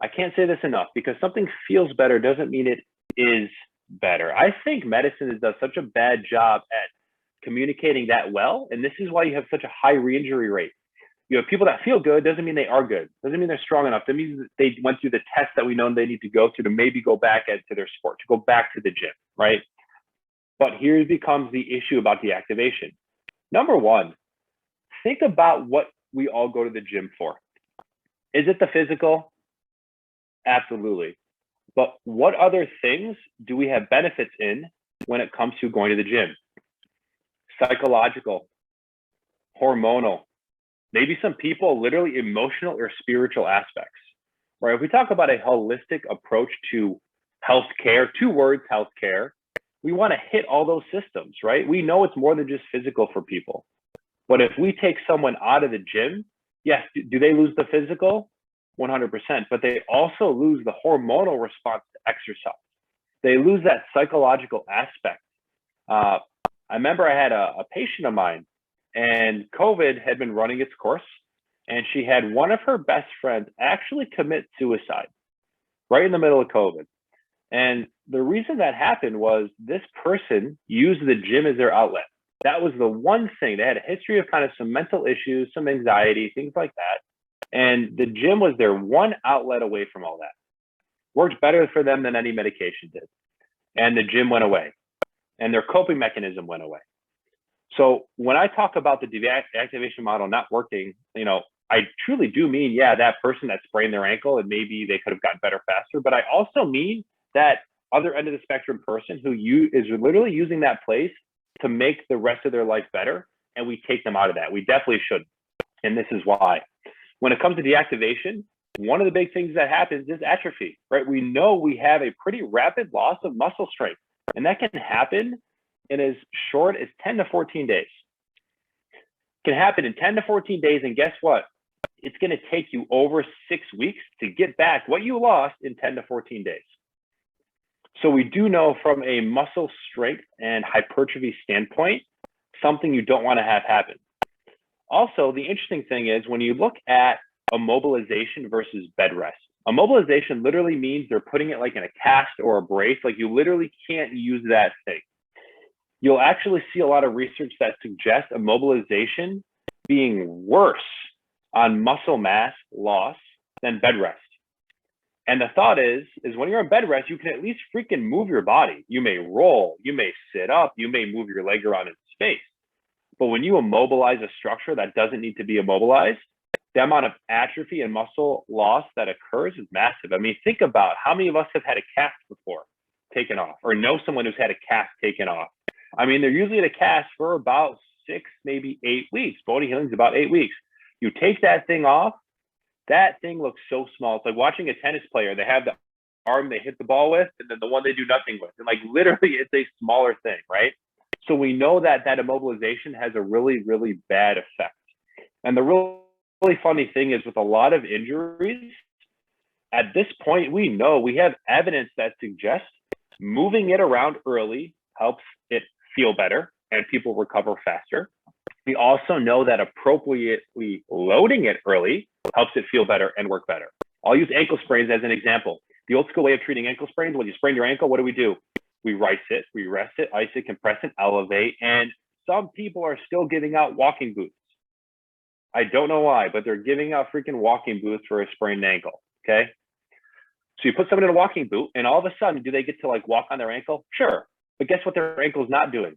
I can't say this enough, because something feels better doesn't mean it is better. I think medicine does such a bad job at communicating that well. And this is why you have such a high re-injury rate. You have people that feel good, doesn't mean they are good. Doesn't mean they're strong enough. That means that they went through the tests that we know they need to go through to maybe go back to their sport, to go back to the gym, right? But here becomes the issue about deactivation. Number one, think about what we all go to the gym for. Is it the physical? Absolutely. But what other things do we have benefits in when it comes to going to the gym? Psychological, hormonal, maybe some people literally emotional or spiritual aspects, right? If we talk about a holistic approach to healthcare, 2 words, healthcare, we want to hit all those systems, right? We know it's more than just physical for people. But if we take someone out of the gym, yes, do they lose the physical? 100%, but they also lose the hormonal response to exercise. They lose that psychological aspect. I remember I had a patient of mine, and COVID had been running its course, and she had one of her best friends actually commit suicide right in the middle of COVID. And the reason that happened was this person used the gym as their outlet. That was the one thing. They had a history of kind of some mental issues, some anxiety, things like that. And the gym was their one outlet away from all that. Worked better for them than any medication did. And the gym went away, and their coping mechanism went away. So when I talk about the deactivation model not working, I truly do mean, yeah, that person that sprained their ankle and maybe they could have gotten better faster. But I also mean that other end of the spectrum person who is literally using that place to make the rest of their life better, and we take them out of that. We definitely shouldn't. And this is why. When it comes to deactivation, one of the big things that happens is atrophy, right? We know we have a pretty rapid loss of muscle strength, and that can happen in as short as 10 to 14 days. It can happen in 10 to 14 days, and guess what? It's going to take you over 6 weeks to get back what you lost in 10 to 14 days. So we do know from a muscle strength and hypertrophy standpoint, something you don't want to have happen. Also, the interesting thing is when you look at immobilization versus bed rest, immobilization literally means they're putting it like in a cast or a brace, like you literally can't use that thing. You'll actually see a lot of research that suggests immobilization being worse on muscle mass loss than bed rest. And the thought is when you're on bed rest, you can at least freaking move your body. You may roll, you may sit up, you may move your leg around in space. But when you immobilize a structure that doesn't need to be immobilized, the amount of atrophy and muscle loss that occurs is massive. I mean, think about how many of us have had a cast before taken off, or know someone who's had a cast taken off. I mean, they're usually at a cast for about 6, maybe 8 weeks. Bony healing is about 8 weeks. You take that thing off, that thing looks so small. It's like watching a tennis player. They have the arm they hit the ball with, and then the one they do nothing with. And like literally, it's a smaller thing, right? So we know that immobilization has a really, really bad effect. And the really funny thing is with a lot of injuries, at this point, we know we have evidence that suggests moving it around early helps it feel better and people recover faster. We also know that appropriately loading it early helps it feel better and work better. I'll use ankle sprains as an example. The old school way of treating ankle sprains, when you sprain your ankle, what do? We rice it, we rest it, ice it, compress it, elevate. And some people are still giving out walking boots. I don't know why, but they're giving out freaking walking boots for a sprained ankle, okay? So you put someone in a walking boot and all of a sudden, do they get to like walk on their ankle? Sure, but guess what their ankle is not doing?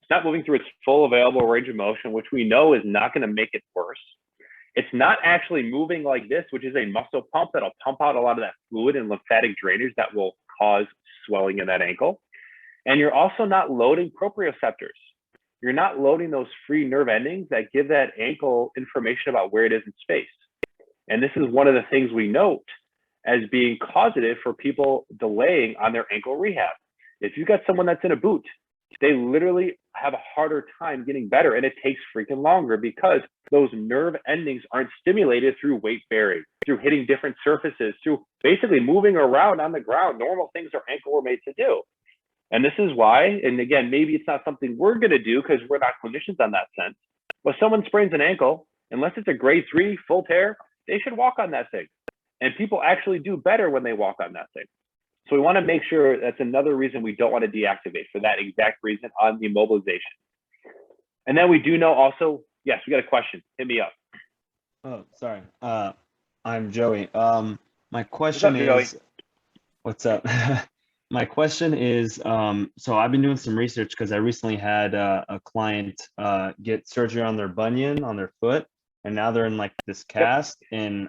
It's not moving through its full available range of motion, which we know is not gonna make it worse. It's not actually moving like this, which is a muscle pump that'll pump out a lot of that fluid and lymphatic drainage that will cause swelling in that ankle. And you're also not loading proprioceptors. You're not loading those free nerve endings that give that ankle information about where it is in space. And this is one of the things we note as being causative for people delaying on their ankle rehab. If you've got someone that's in a boot, they literally have a harder time getting better, and it takes freaking longer because those nerve endings aren't stimulated through weight bearing, through hitting different surfaces, through basically moving around on the ground, normal things our ankle were made to do. And this is why, and again, maybe it's not something we're going to do because we're not clinicians on that sense, but someone sprains an ankle, unless it's a grade 3 full tear, they should walk on that thing. And people actually do better when they walk on that thing. So we want to make sure that's another reason we don't want to deactivate, for that exact reason on the immobilization. And then we do know also, yes, we got a question. Hit me up.
Oh, sorry. I'm Joey. My question is, what's up? My question is, so I've been doing some research because I recently had a client get surgery on their bunion on their foot, and now they're in like this cast, and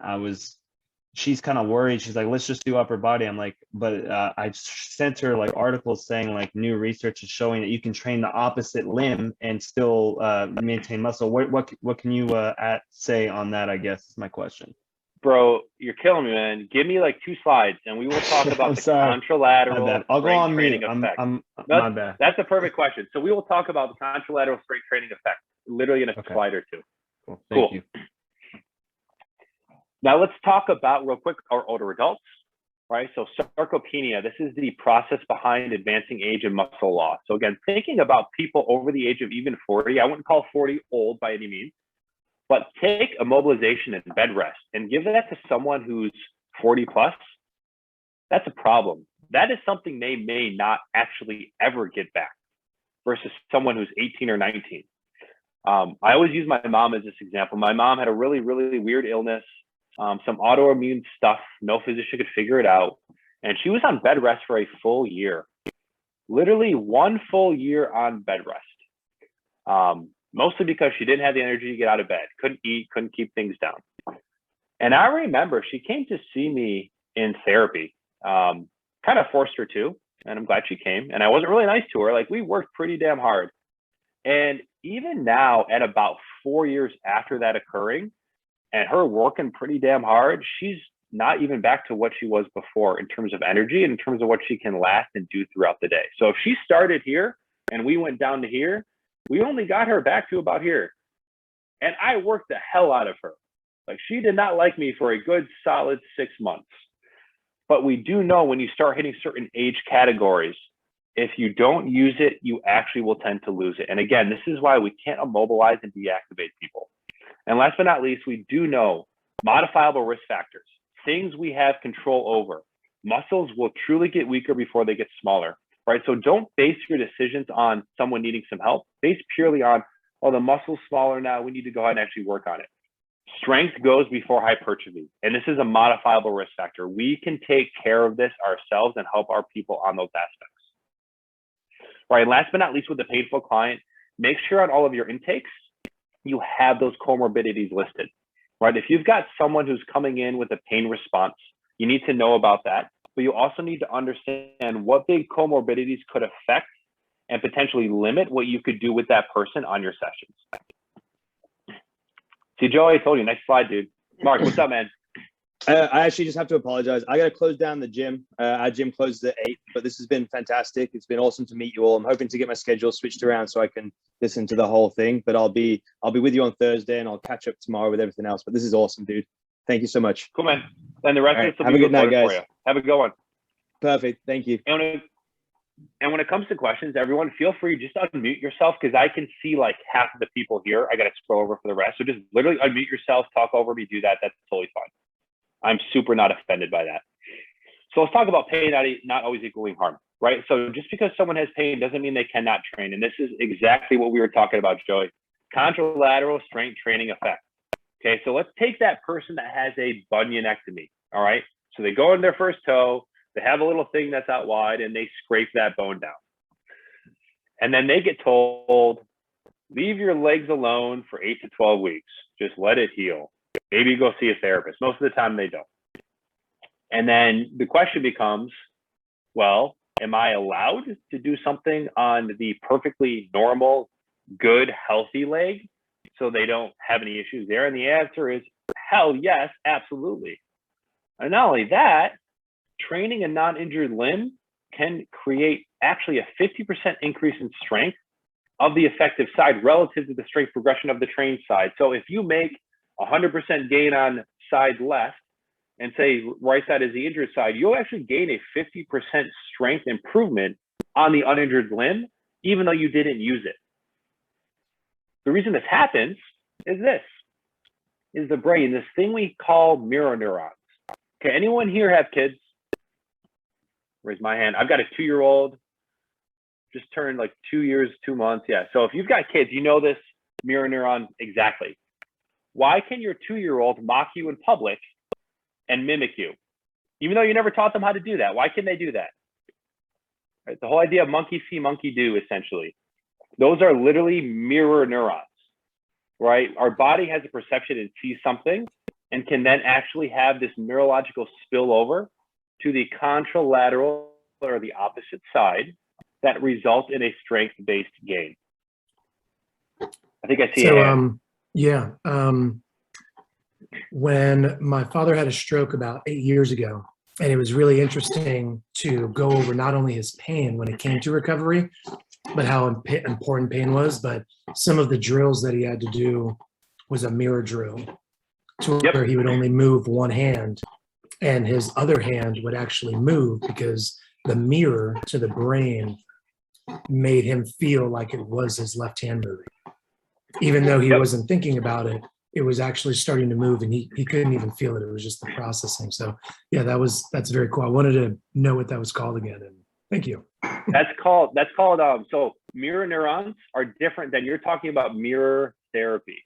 she's kind of worried. She's like, let's just do upper body. I'm like, but I sent her like articles saying like new research is showing that you can train the opposite limb and still maintain muscle. What can you say on that, I guess is my question.
Bro, you're killing me, man. Give me like 2 slides and we will talk about the contralateral
I'll go on
training
mute.
effect.
My bad.
That's a perfect question. So we will talk about the contralateral strength training effect literally in a slide or 2.
Cool. Thank you.
Now let's talk about real quick our older adults, right? So sarcopenia, this is the process behind advancing age and muscle loss. So again, thinking about people over the age of even 40, I wouldn't call 40 old by any means, but take immobilization and bed rest and give that to someone who's 40 plus. That's a problem. That is something they may not actually ever get back versus someone who's 18 or 19. I always use my mom as this example. My mom had a really, really weird illness, some autoimmune stuff. No physician could figure it out. And she was on bed rest for a full year, literally 1 full year on bed rest. Mostly because she didn't have the energy to get out of bed, couldn't eat, couldn't keep things down. And I remember she came to see me in therapy, kind of forced her to, and I'm glad she came. And I wasn't really nice to her. Like, we worked pretty damn hard. And even now, at about 4 years after that occurring, and her working pretty damn hard, she's not even back to what she was before in terms of energy and in terms of what she can last and do throughout the day. So if she started here and we went down to here, we only got her back to about here. And I worked the hell out of her. Like, she did not like me for a good solid 6 months. But we do know when you start hitting certain age categories, if you don't use it, you actually will tend to lose it. And again, this is why we can't immobilize and deactivate people. And last but not least, we do know modifiable risk factors, things we have control over. Muscles will truly get weaker before they get smaller, right? So don't base your decisions on someone needing some help. Base purely on, oh, the muscle's smaller now, we need to go ahead and actually work on it. Strength goes before hypertrophy. And this is a modifiable risk factor. We can take care of this ourselves and help our people on those aspects. Right, and last but not least, with the painful client, make sure on all of your intakes, you have those comorbidities listed, right? If you've got someone who's coming in with a pain response, you need to know about that, but you also need to understand what big comorbidities could affect and potentially limit what you could do with that person on your sessions. See, Joe, I told you, next slide, dude. Mark, what's up, man?
I actually just have to apologize. I got to close down the gym. Our gym closes at 8, but this has been fantastic. It's been awesome to meet you all. I'm hoping to get my schedule switched around so I can listen to the whole thing, but I'll be with you on Thursday and I'll catch up tomorrow with everything else. But this is awesome, dude. Thank you so much.
Cool, man. And the rest of
All
us will
right.
be
Have a good night,
recorded for
guys.
you. Have a good one.
Perfect. Thank you.
And when it comes to questions, everyone feel free just to unmute yourself, because I can see like half of the people here. I got to scroll over for the rest. So just literally unmute yourself, talk over me, do that. That's totally fine. I'm super not offended by that. So let's talk about pain not always equaling harm, right? So just because someone has pain doesn't mean they cannot train. And this is exactly what we were talking about, Joey. Contralateral strength training effect. Okay, so let's take that person that has a bunionectomy, all right? So they go in their first toe, they have a little thing that's out wide, and they scrape that bone down. And then they get told, leave your legs alone for 8 to 12 weeks. Just let it heal. Maybe go see a therapist. Most of the time they don't. And then the question becomes, well, am I allowed to do something on the perfectly normal, good, healthy leg so they don't have any issues there? And the answer is, hell yes, absolutely. And not only that, training a non-injured limb can create actually a 50% increase in strength of the effective side relative to the strength progression of the trained side. So if you make 100% gain on side left and say right side is the injured side, you'll actually gain a 50% strength improvement on the uninjured limb, even though you didn't use it. The reason this happens is the brain, this thing we call mirror neurons. Okay, anyone here have kids? Raise my hand. I've got a 2-year-old, just turned like 2 years, 2 months. Yeah, so if you've got kids, you know this mirror neuron exactly. Why can your 2-year-old mock you in public and mimic you? Even though you never taught them how to do that, why can they do that? Right? The whole idea of monkey see, monkey do, essentially. Those are literally mirror neurons, right? Our body has a perception and sees something and can then actually have this neurological spillover to the contralateral or the opposite side that results in a strength-based gain. I think I see
Yeah. When my father had a stroke about 8 years ago, and it was really interesting to go over not only his pain when it came to recovery, but how important pain was, but some of the drills that he had to do was a mirror drill. to
Yep.
where he would only move one hand and his other hand would actually move because the mirror to the brain made him feel like it was his left hand moving. Even though he
Yep.
wasn't thinking about it, it was actually starting to move and he couldn't even feel it. It was just the processing. So yeah, that's very cool. I wanted to know what that was called again. And thank you.
That's called so mirror neurons are different than you're talking about mirror therapy.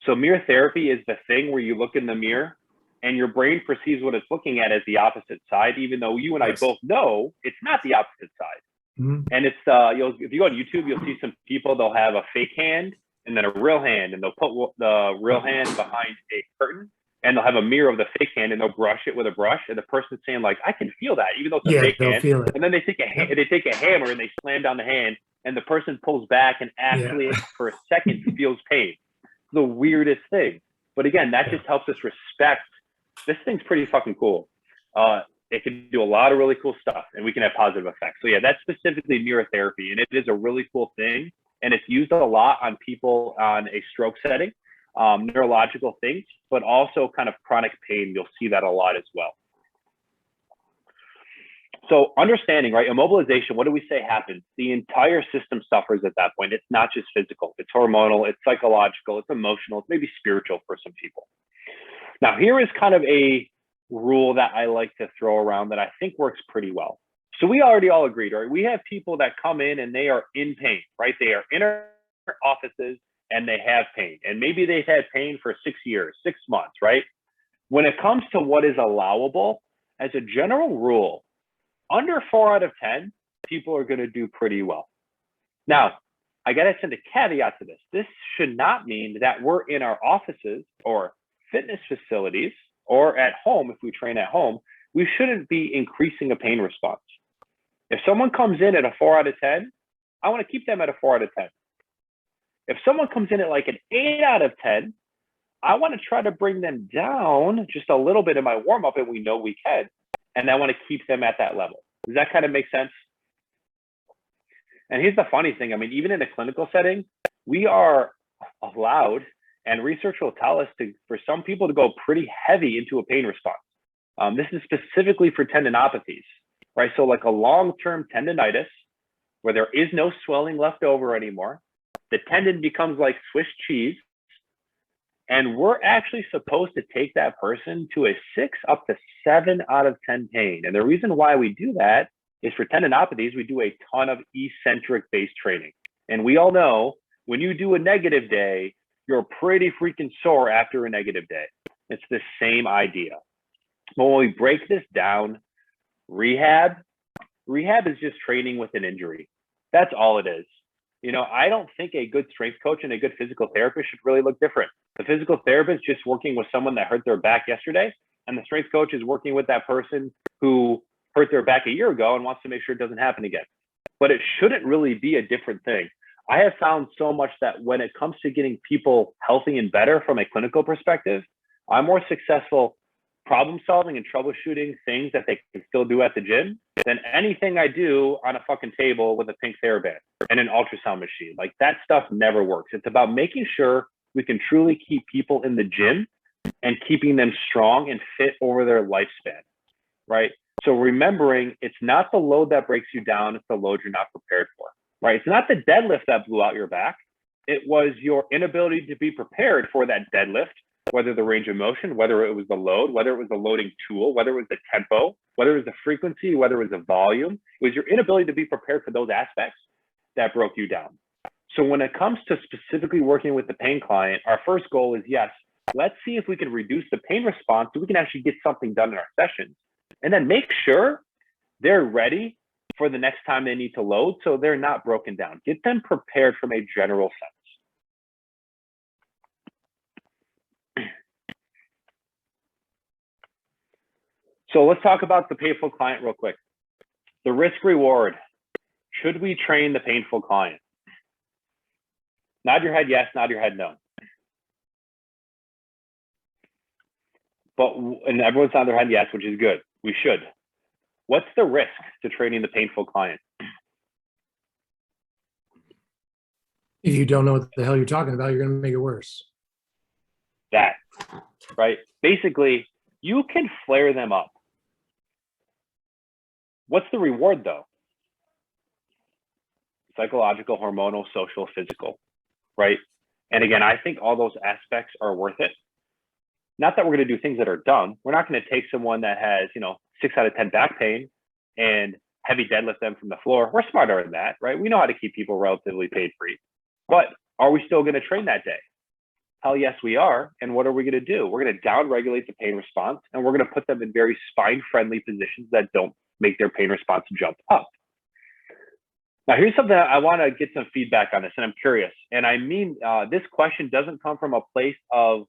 So mirror therapy is the thing where you look in the mirror and your brain perceives what it's looking at as the opposite side, even though you and I both know it's not the opposite side.
Mhm.
And it's if you go on YouTube, you'll see some people, they'll have a fake hand and then a real hand, and they'll put the real hand behind a curtain, and they'll have a mirror of the fake hand, and they'll brush it with a brush, and the person's saying like, I can feel that, even though it's a
Yeah,
fake
they'll
hand.
feel it.
And then they take a hammer and they slam down the hand, and the person pulls back and actually for a second feels pain. The weirdest thing. But again, that just helps us respect. This thing's pretty fucking cool. It can do a lot of really cool stuff, and we can have positive effects. So yeah, that's specifically mirror therapy, and it is a really cool thing. And it's used a lot on people on a stroke setting, neurological things, but also kind of chronic pain. You'll see that a lot as well. So understanding, right, immobilization, what do we say happens? The entire system suffers at that point. It's not just physical, it's hormonal, it's psychological, it's emotional, it's maybe spiritual for some people. Now, here is kind of a rule that I like to throw around that I think works pretty well. So we already all agreed, right? We have people that come in and they are in pain, right? They are in our offices and they have pain. And maybe they've had pain for 6 years, 6 months, right? When it comes to what is allowable, as a general rule, under 4 out of 10, people are going to do pretty well. Now, I got to send a caveat to this. This should not mean that we're in our offices or fitness facilities or at home, if we train at home, we shouldn't be increasing a pain response. If someone comes in at a 4 out of 10, I want to keep them at a 4 out of 10. If someone comes in at like an 8 out of 10, I want to try to bring them down just a little bit in my warm up, and we know we can. And I want to keep them at that level. Does that kind of make sense? And here's the funny thing. I mean, even in a clinical setting, we are allowed, and research will tell us for some people to go pretty heavy into a pain response. This is specifically for tendinopathies, right? So like a long-term tendinitis where there is no swelling left over anymore, the tendon becomes like Swiss cheese, and we're actually supposed to take that person to a 6 up to 7 out of 10 pain. And the reason why we do that is for tendinopathies, we do a ton of eccentric based training. And we all know when you do a negative day, you're pretty freaking sore after a negative day. It's the same idea. But when we break this down, rehab is just training with an injury. That's all it is. You know, I don't think a good strength coach and a good physical therapist should really look different. The physical therapist just working with someone that hurt their back yesterday, and the strength coach is working with that person who hurt their back a year ago and wants to make sure it doesn't happen again. But it shouldn't really be a different thing. I have found so much that when it comes to getting people healthy and better from a clinical perspective, I'm more successful problem solving and troubleshooting things that they can still do at the gym than anything I do on a fucking table with a pink TheraBand and an ultrasound machine. Like that stuff never works. It's about making sure we can truly keep people in the gym and keeping them strong and fit over their lifespan, right? So remembering it's not the load that breaks you down, it's the load you're not prepared for, right? It's not the deadlift that blew out your back. It was your inability to be prepared for that deadlift, whether the range of motion, whether it was the load, whether it was the loading tool, whether it was the tempo, whether it was the frequency, whether it was the volume. It was your inability to be prepared for those aspects that broke you down. So when it comes to specifically working with the pain client, our first goal is, yes, let's see if we can reduce the pain response so we can actually get something done in our sessions. And then make sure they're ready for the next time they need to load so they're not broken down. Get them prepared from a general sense. So let's talk about the painful client real quick. The risk reward. Should we train the painful client? Nod your head yes, nod your head no. And everyone's nodding their head yes, which is good. We should. What's the risk to training the painful client?
If you don't know what the hell you're talking about, you're going to make it worse.
That. right? Basically, you can flare them up. What's the reward though? Psychological, hormonal, social, physical, right? And again, I think all those aspects are worth it. Not that we're going to do things that are dumb. We're not going to take someone that has, 6 out of 10 back pain and heavy deadlift them from the floor. We're smarter than that, right? We know how to keep people relatively pain free. But are we still going to train that day? Hell yes, we are. And what are we going to do? We're going to down-regulate the pain response, and we're going to put them in very spine-friendly positions that don't make their pain response jump up. Now, here's something I want to get some feedback on this, and I'm curious. And I mean, this question doesn't come from a place of,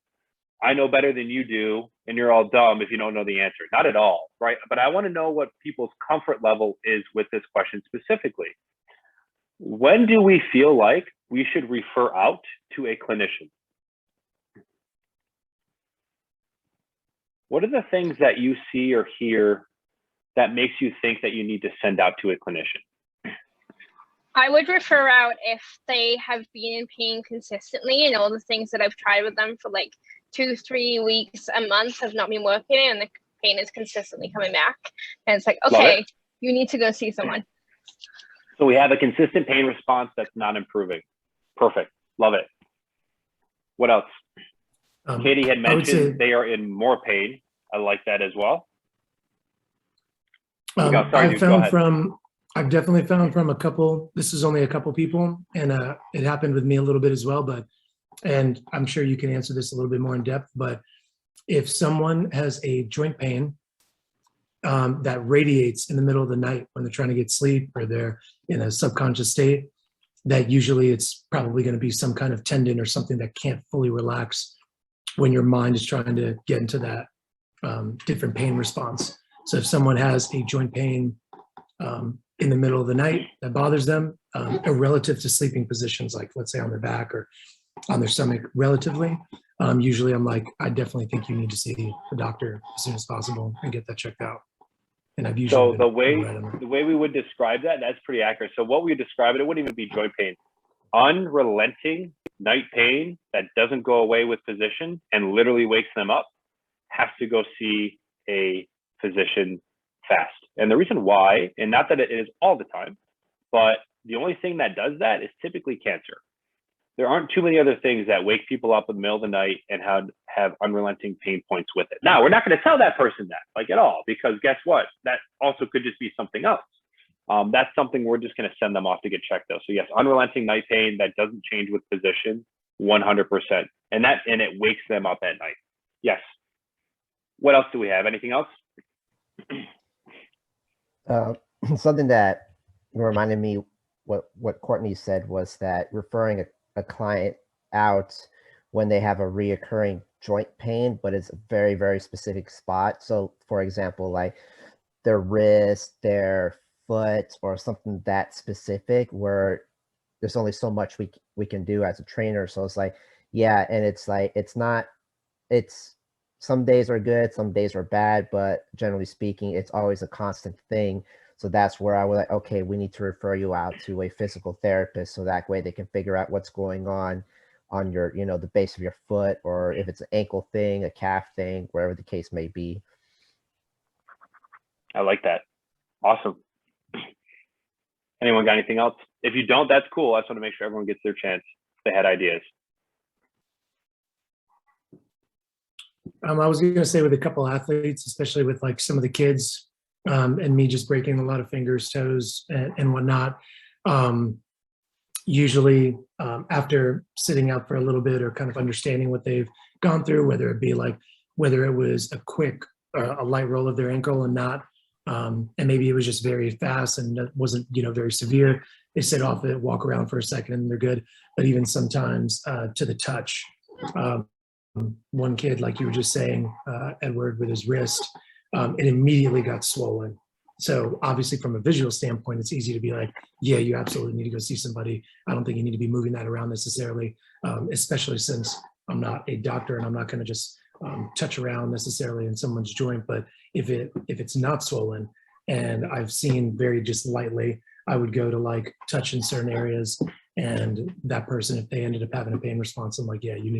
I know better than you do, and you're all dumb if you don't know the answer. Not at all, right? But I want to know what people's comfort level is with this question specifically. When do we feel like we should refer out to a clinician? What are the things that you see or hear that makes you think that you need to send out to a clinician?
I would refer out if they have been in pain consistently and all the things that I've tried with them for like 2, 3 weeks, a month have not been working and the pain is consistently coming back. And it's like, okay, you need to go see someone.
So we have a consistent pain response that's not improving. Perfect. Love it. What else? Katie had mentioned they are in more pain. I like that as well.
I've definitely found from a couple, this is only a couple people, and it happened with me a little bit as well, and I'm sure you can answer this a little bit more in depth, but if someone has a joint pain that radiates in the middle of the night when they're trying to get sleep or they're in a subconscious state, that usually it's probably going to be some kind of tendon or something that can't fully relax when your mind is trying to get into that different pain response. So if someone has a joint pain in the middle of the night that bothers them, relative to sleeping positions, like let's say on their back or on their stomach relatively, usually I'm like, I definitely think you need to see the doctor as soon as possible and get that checked out. And I've usually
the way we would describe that, that's pretty accurate. So what we describe it wouldn't even be joint pain. Unrelenting night pain that doesn't go away with physician and literally wakes them up has to go see a physician fast. And the reason why, and not that it is all the time, but the only thing that does that is typically cancer. There aren't too many other things that wake people up in the middle of the night and have unrelenting pain points with it. Now, we're not going to tell that person that, like at all, because guess what? That also could just be something else. That's something we're just going to send them off to get checked though. So yes, unrelenting night pain that doesn't change with position, 100%. And it wakes them up at night. Yes. What else do we have? Anything else?
Something that reminded me what Courtney said was that referring a client out when they have a reoccurring joint pain, but it's a very, very specific spot. So for example, like their wrist, their foot, or something that specific where there's only so much we can do as a trainer. So it's like, yeah, and it's like, it's some days are good, some days are bad, but generally speaking, it's always a constant thing. So that's where I was like, okay, we need to refer you out to a physical therapist so that way they can figure out what's going on your, the base of your foot, or if it's an ankle thing, a calf thing, wherever the case may be.
I like that. Awesome. Anyone got anything else? If you don't, that's cool. I just want to make sure everyone gets their chance if they had ideas.
I was going to say with a couple athletes, especially with like some of the kids, and me just breaking a lot of fingers, toes, and whatnot. Usually after sitting out for a little bit or kind of understanding what they've gone through, whether it was a quick a light roll of their ankle and not, and maybe it was just very fast and it wasn't, very severe. They sit off it, walk around for a second and they're good. But even sometimes to the touch, one kid, like you were just saying, Edward, with his wrist, it immediately got swollen. So obviously from a visual standpoint, it's easy to be like, yeah, you absolutely need to go see somebody. I don't think you need to be moving that around necessarily, especially since I'm not a doctor and I'm not going to just touch around necessarily in someone's joint. But if it's not swollen, and I've seen very just lightly, I would go to like touch in certain areas And that person, if they ended up having a pain response, I'm like, yeah, you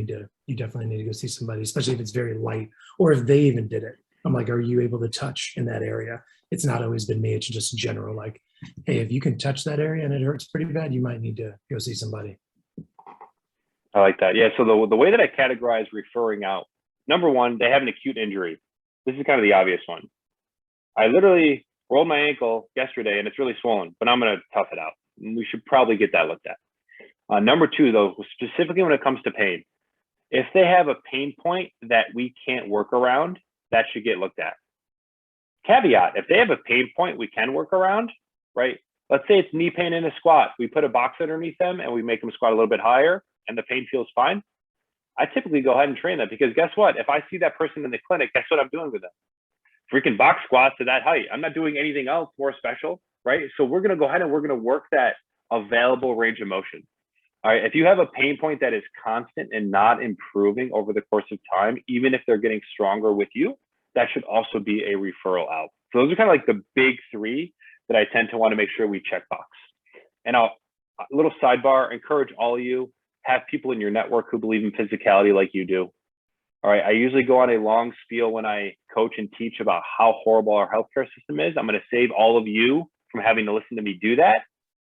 definitely need to go see somebody, especially if it's very light, or if they even did it. I'm like, are you able to touch in that area? It's not always been me. It's just general, like, hey, if you can touch that area and it hurts pretty bad, you might need to go see somebody.
I like that. Yeah. So the way that I categorize referring out, number one, they have an acute injury. This is kind of the obvious one. I literally rolled my ankle yesterday and it's really swollen, but I'm going to tough it out. We should probably get that looked at. Number two, though, specifically when it comes to pain, if they have a pain point that we can't work around, that should get looked at. Caveat, if they have a pain point we can work around, right? Let's say it's knee pain in a squat. We put a box underneath them and we make them squat a little bit higher and the pain feels fine. I typically go ahead and train them because guess what? If I see that person in the clinic, guess what I'm doing with them? Freaking box squats to that height. I'm not doing anything else more special, right? So we're going to go ahead and we're going to work that available range of motion. All right. If you have a pain point that is constant and not improving over the course of time, even if they're getting stronger with you, that should also be a referral out. So those are kind of like the big three that I tend to want to make sure we check box. And a little sidebar, encourage all of you, have people in your network who believe in physicality like you do. All right. I usually go on a long spiel when I coach and teach about how horrible our healthcare system is. I'm going to save all of you from having to listen to me do that.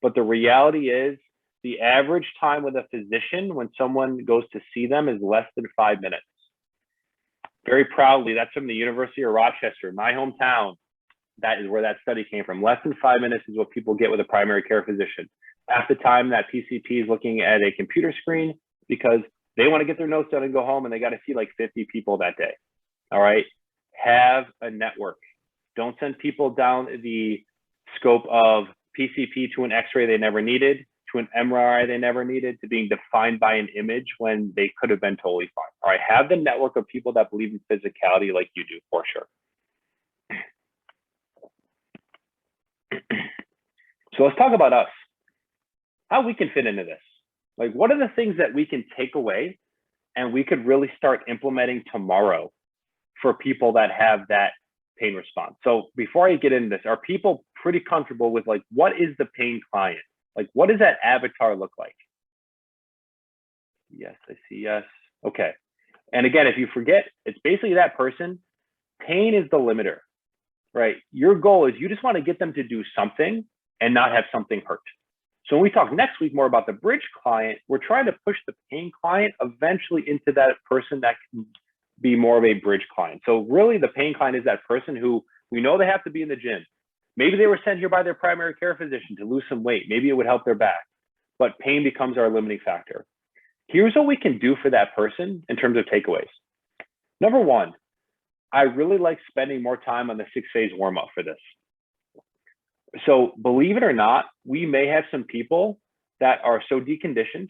But the reality is the average time with a physician when someone goes to see them is less than 5 minutes. Very proudly, that's from the University of Rochester, my hometown. That is where that study came from. Less than 5 minutes is what people get with a primary care physician. Half the time that PCP is looking at a computer screen because they want to get their notes done and go home and they got to see like 50 people that day. All right. Have a network. Don't send people down the scope of PCP to an X-ray they never needed, to an MRI they never needed, to being defined by an image when they could have been totally fine. All right. Have the network of people that believe in physicality like you do, for sure. So let's talk about us, how we can fit into this. Like, what are the things that we can take away and we could really start implementing tomorrow for people that have that pain response? So before I get into this, are people pretty comfortable with like, what is the pain client? Like, what does that avatar look like? Yes, I see yes. Okay. And again, if you forget, it's basically that person. Pain is the limiter, right? Your goal is you just want to get them to do something and not have something hurt. So when we talk next week more about the bridge client, we're trying to push the pain client eventually into that person that can be more of a bridge client. So really the pain client is that person who we know they have to be in the gym. Maybe they were sent here by their primary care physician to lose some weight. Maybe it would help their back, but pain becomes our limiting factor. Here's what we can do for that person in terms of takeaways. Number one, I really like spending more time on the 6-phase warm-up for this. So believe it or not, we may have some people that are so deconditioned,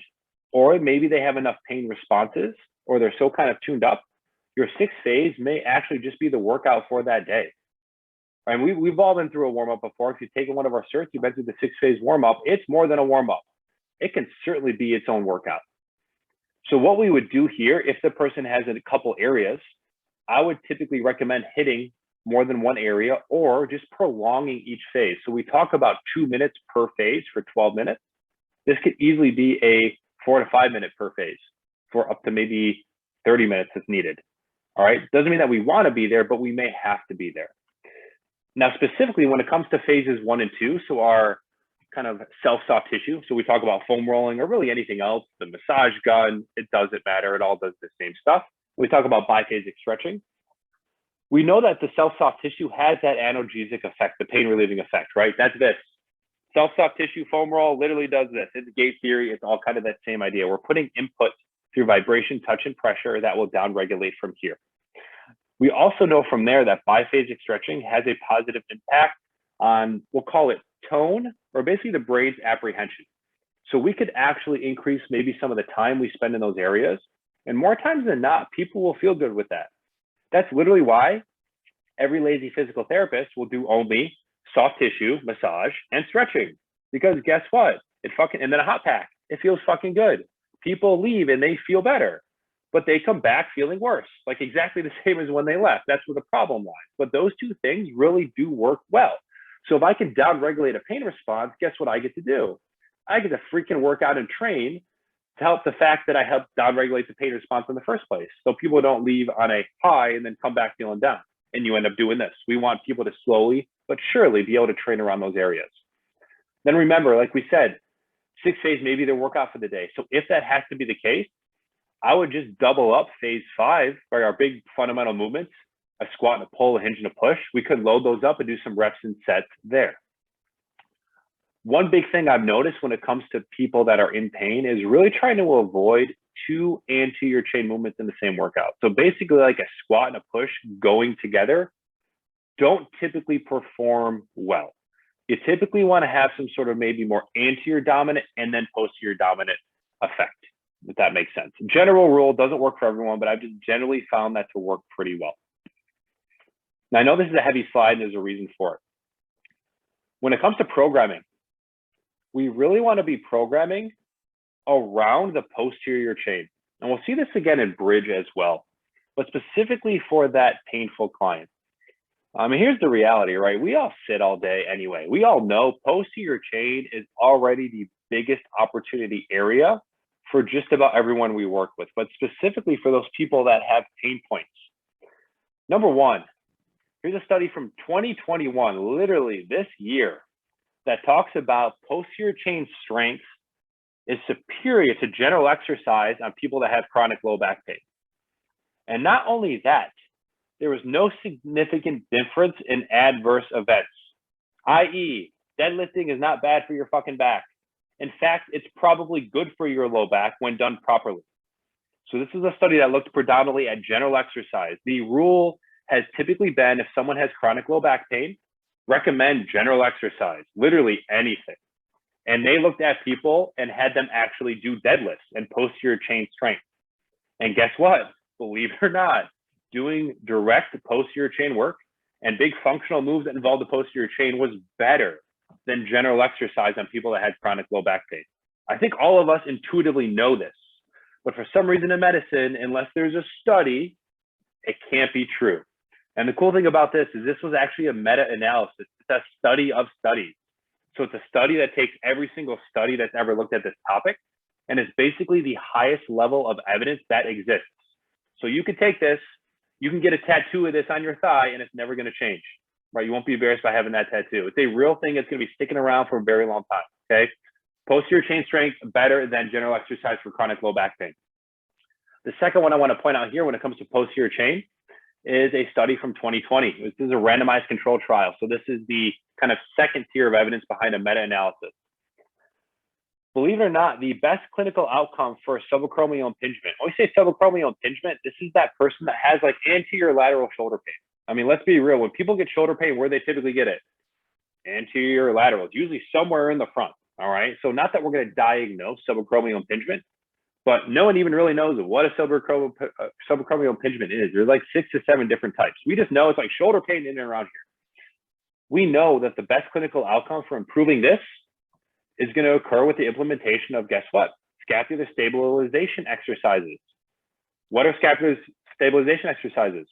or maybe they have enough pain responses, or they're so kind of tuned up. Your 6th phase may actually just be the workout for that day. And we've all been through a warm-up before. If you've taken one of our certs, you've been through the 6-phase warm-up. It's more than a warm-up. It can certainly be its own workout. So what we would do here, if the person has a couple areas, I would typically recommend hitting more than one area or just prolonging each phase. So we talk about 2 minutes per phase for 12 minutes. This could easily be a 4 to 5 minute per phase for up to maybe 30 minutes if needed. All right. Doesn't mean that we want to be there, but we may have to be there. Now, specifically when it comes to phases 1 and 2, so our kind of self-soft tissue. So we talk about foam rolling or really anything else, the massage gun, it doesn't matter. It all does the same stuff. We talk about biphasic stretching. We know that the self-soft tissue has that analgesic effect, the pain relieving effect, right? That's this. Self-soft tissue foam roll literally does this. It's gate theory. It's all kind of that same idea. We're putting input through vibration, touch, and pressure that will downregulate from here. We also know from there that biphasic stretching has a positive impact on, we'll call it tone, or basically the brain's apprehension. So we could actually increase maybe some of the time we spend in those areas. And more times than not, people will feel good with that. That's literally why every lazy physical therapist will do only soft tissue, massage, and stretching. Because guess what? And then a hot pack. It feels fucking good. People leave and they feel better, but they come back feeling worse, like exactly the same as when they left. That's where the problem lies. But those two things really do work well. So if I can downregulate a pain response, guess what I get to do? I get to freaking work out and train to help the fact that I help downregulate the pain response in the first place. So people don't leave on a high and then come back feeling down. And you end up doing this. We want people to slowly but surely be able to train around those areas. Then remember, like we said, 6 phase may be their workout for the day. So if that has to be the case, I would just double up phase 5 by our big fundamental movements, a squat and a pull, a hinge and a push. We could load those up and do some reps and sets there. One big thing I've noticed when it comes to people that are in pain is really trying to avoid 2 anterior chain movements in the same workout. So basically like a squat and a push going together don't typically perform well. You typically want to have some sort of maybe more anterior dominant and then posterior dominant effect, if that makes sense. General rule doesn't work for everyone, but I've just generally found that to work pretty well. Now I know this is a heavy slide and there's a reason for it. When it comes to programming, we really want to be programming around the posterior chain. And we'll see this again in bridge as well, but specifically for that painful client. Here's the reality, right? We all sit all day anyway. We all know posterior chain is already the biggest opportunity area for just about everyone we work with, but specifically for those people that have pain points. Number one, here's a study from 2021, literally this year, that talks about posterior chain strength is superior to general exercise on people that have chronic low back pain. And not only that, there was no significant difference in adverse events, i.e. deadlifting is not bad for your fucking back. In fact, it's probably good for your low back when done properly. So this is a study that looked predominantly at general exercise. The rule has typically been if someone has chronic low back pain, recommend general exercise, literally anything. And they looked at people and had them actually do deadlifts and posterior chain strength. And guess what? Believe it or not, doing direct posterior chain work and big functional moves that involve the posterior chain was better than general exercise on people that had chronic low back pain. I think all of us intuitively know this, but for some reason in medicine, unless there's a study, it can't be true. And the cool thing about this is this was actually a meta-analysis. It's a study of studies. So it's a study that takes every single study that's ever looked at this topic, and it's basically the highest level of evidence that exists. So you could take this, you can get a tattoo of this on your thigh and it's never going to change, right? You won't be embarrassed by having that tattoo. It's a real thing that's going to be sticking around for a very long time, okay? Posterior chain strength better than general exercise for chronic low back pain. The second one I want to point out here when it comes to posterior chain is a study from 2020. This is a randomized control trial. So this is the kind of second tier of evidence behind a meta-analysis. Believe it or not, the best clinical outcome for subacromial impingement. When we say subacromial impingement, this is that person that has like anterior lateral shoulder pain. I mean, let's be real. When people get shoulder pain, where they typically get it? Anterior lateral. It's usually somewhere in the front. All right. So not that we're going to diagnose subacromial impingement, but no one even really knows what a subacromial impingement is. There's like 6 to 7 different types. We just know it's like shoulder pain in and around here. We know that the best clinical outcome for improving this is going to occur with the implementation of, guess what? Scapular stabilization exercises. What are scapular stabilization exercises?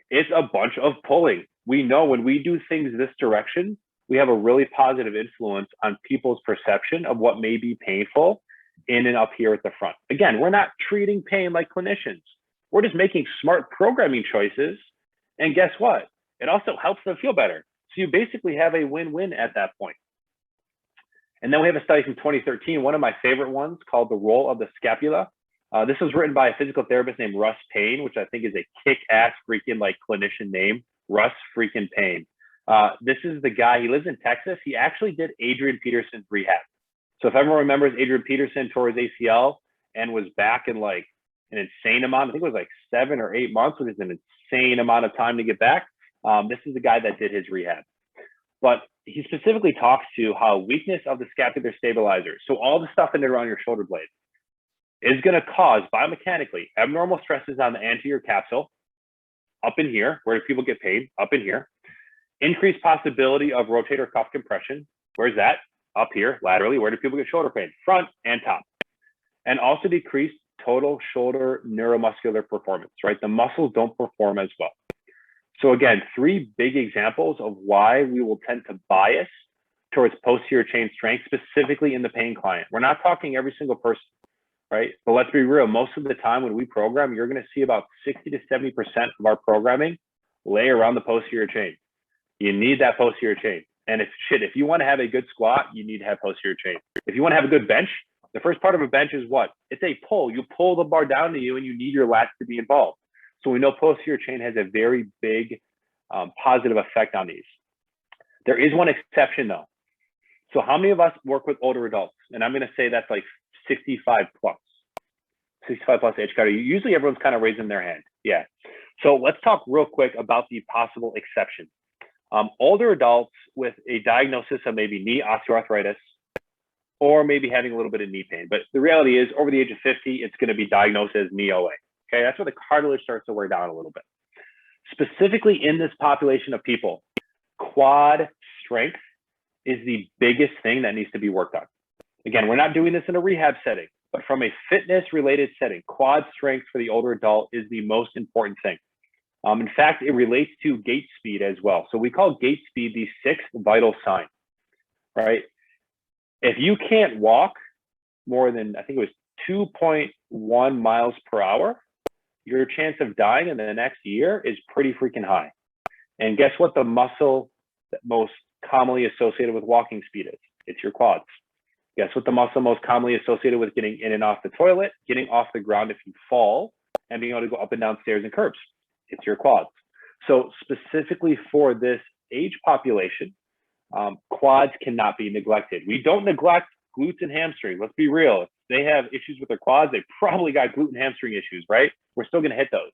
It's a bunch of pulling. We know when we do things this direction, we have a really positive influence on people's perception of what may be painful in and up here at the front. Again, we're not treating pain like clinicians. We're just making smart programming choices. And guess what? It also helps them feel better. So you basically have a win-win at that point. And then we have a study from 2013, one of my favorite ones called The Role of the Scapula. This was written by a physical therapist named Russ Payne, which I think is a kick-ass freaking like clinician name, Russ freaking Payne. This is the guy, he lives in Texas. He actually did Adrian Peterson's rehab. So if everyone remembers, Adrian Peterson tore his ACL and was back in like an insane amount. I think it was like 7 or 8 months, which is an insane amount of time to get back. This is the guy that did his rehab. But he specifically talks to how weakness of the scapular stabilizer, so all the stuff in and around your shoulder blade, is going to cause biomechanically abnormal stresses on the anterior capsule, up in here, where people get pain, up in here, increased possibility of rotator cuff compression. Where's that? Up here, laterally. Where do people get shoulder pain? Front and top. And also decreased total shoulder neuromuscular performance, right? The muscles don't perform as well. So again, 3 big examples of why we will tend to bias towards posterior chain strength, specifically in the pain client. We're not talking every single person, right? But let's be real. Most of the time when we program, you're going to see about 60 to 70% of our programming lay around the posterior chain. You need that posterior chain. And if you want to have a good squat, you need to have posterior chain. If you want to have a good bench, the first part of a bench is what? It's a pull. You pull the bar down to you and you need your lats to be involved. So we know posterior chain has a very big positive effect on these. There is one exception though. So how many of us work with older adults? And I'm going to say that's like 65 plus age category. Usually everyone's kind of raising their hand. Yeah. So let's talk real quick about the possible exception. Older adults with a diagnosis of maybe knee osteoarthritis or maybe having a little bit of knee pain. But the reality is over the age of 50, it's going to be diagnosed as knee OA. Okay. That's where the cartilage starts to wear down a little bit. Specifically in this population of people, quad strength is the biggest thing that needs to be worked on. Again, we're not doing this in a rehab setting, but from a fitness related setting, quad strength for the older adult is the most important thing. In fact, it relates to gait speed as well. So we call gait speed the sixth vital sign, right? If you can't walk more than, I think it was 2.1 miles per hour, your chance of dying in the next year is pretty freaking high. And guess what the muscle that most commonly associated with walking speed is? It's your quads. Guess what the muscle most commonly associated with getting in and off the toilet, getting off the ground if you fall, and being able to go up and down stairs and curbs? It's your quads. So specifically for this age population, quads cannot be neglected. We don't neglect glutes and hamstring. Let's be real. If they have issues with their quads, they probably got glute and hamstring issues, right? We're still going to hit those.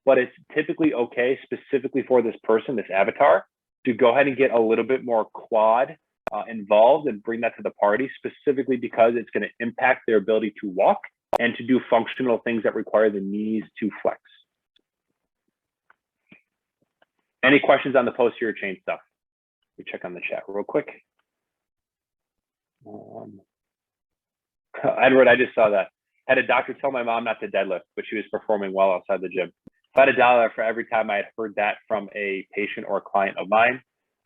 But it's typically okay, specifically for this person, this avatar, to go ahead and get a little bit more quad involved and bring that to the party, specifically because it's going to impact their ability to walk and to do functional things that require the knees to flex. Any questions on the posterior chain stuff? We check on the chat real quick. Edward, I just saw that. Had a doctor tell my mom not to deadlift, but she was performing well outside the gym. If I had $1 for every time I had heard that from a patient or a client of mine,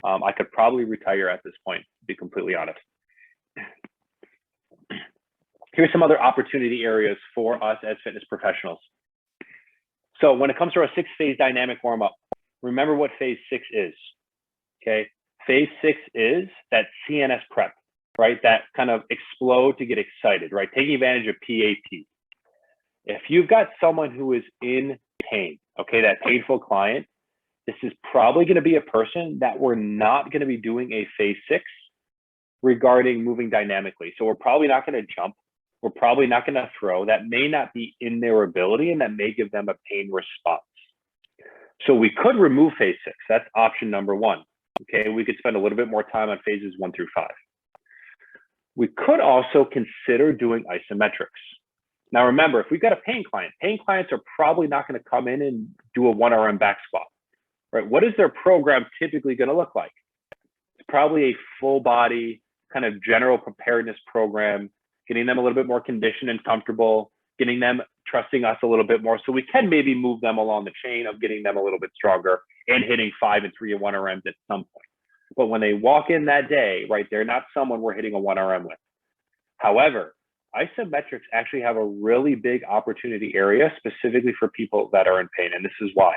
I could probably retire at this point, to be completely honest. Here's some other opportunity areas for us as fitness professionals. So when it comes to our 6-phase dynamic warm-up, remember what phase 6 is, okay? Phase 6 is that CNS prep, right? That kind of explode to get excited, right? Taking advantage of PAP. If you've got someone who is in pain, okay, that painful client, this is probably going to be a person that we're not going to be doing a phase 6 regarding moving dynamically. So we're probably not going to jump. We're probably not going to throw. That may not be in their ability, and that may give them a pain response. So we could remove phase 6. That's option number 1. Okay, we could spend a little bit more time on phases 1 through 5. We could also consider doing isometrics. Now remember, if we've got a pain clients are probably not going to come in and do a 1RM back squat, right? What is their program typically going to look like? It's probably a full body kind of general preparedness program, getting them a little bit more conditioned and comfortable, getting them trusting us a little bit more, so we can maybe move them along the chain of getting them a little bit stronger and hitting 5 and 3 and 1RMs at some point. But when they walk in that day, right, they're not someone we're hitting a 1RM with. However, isometrics actually have a really big opportunity area specifically for people that are in pain, and this is why.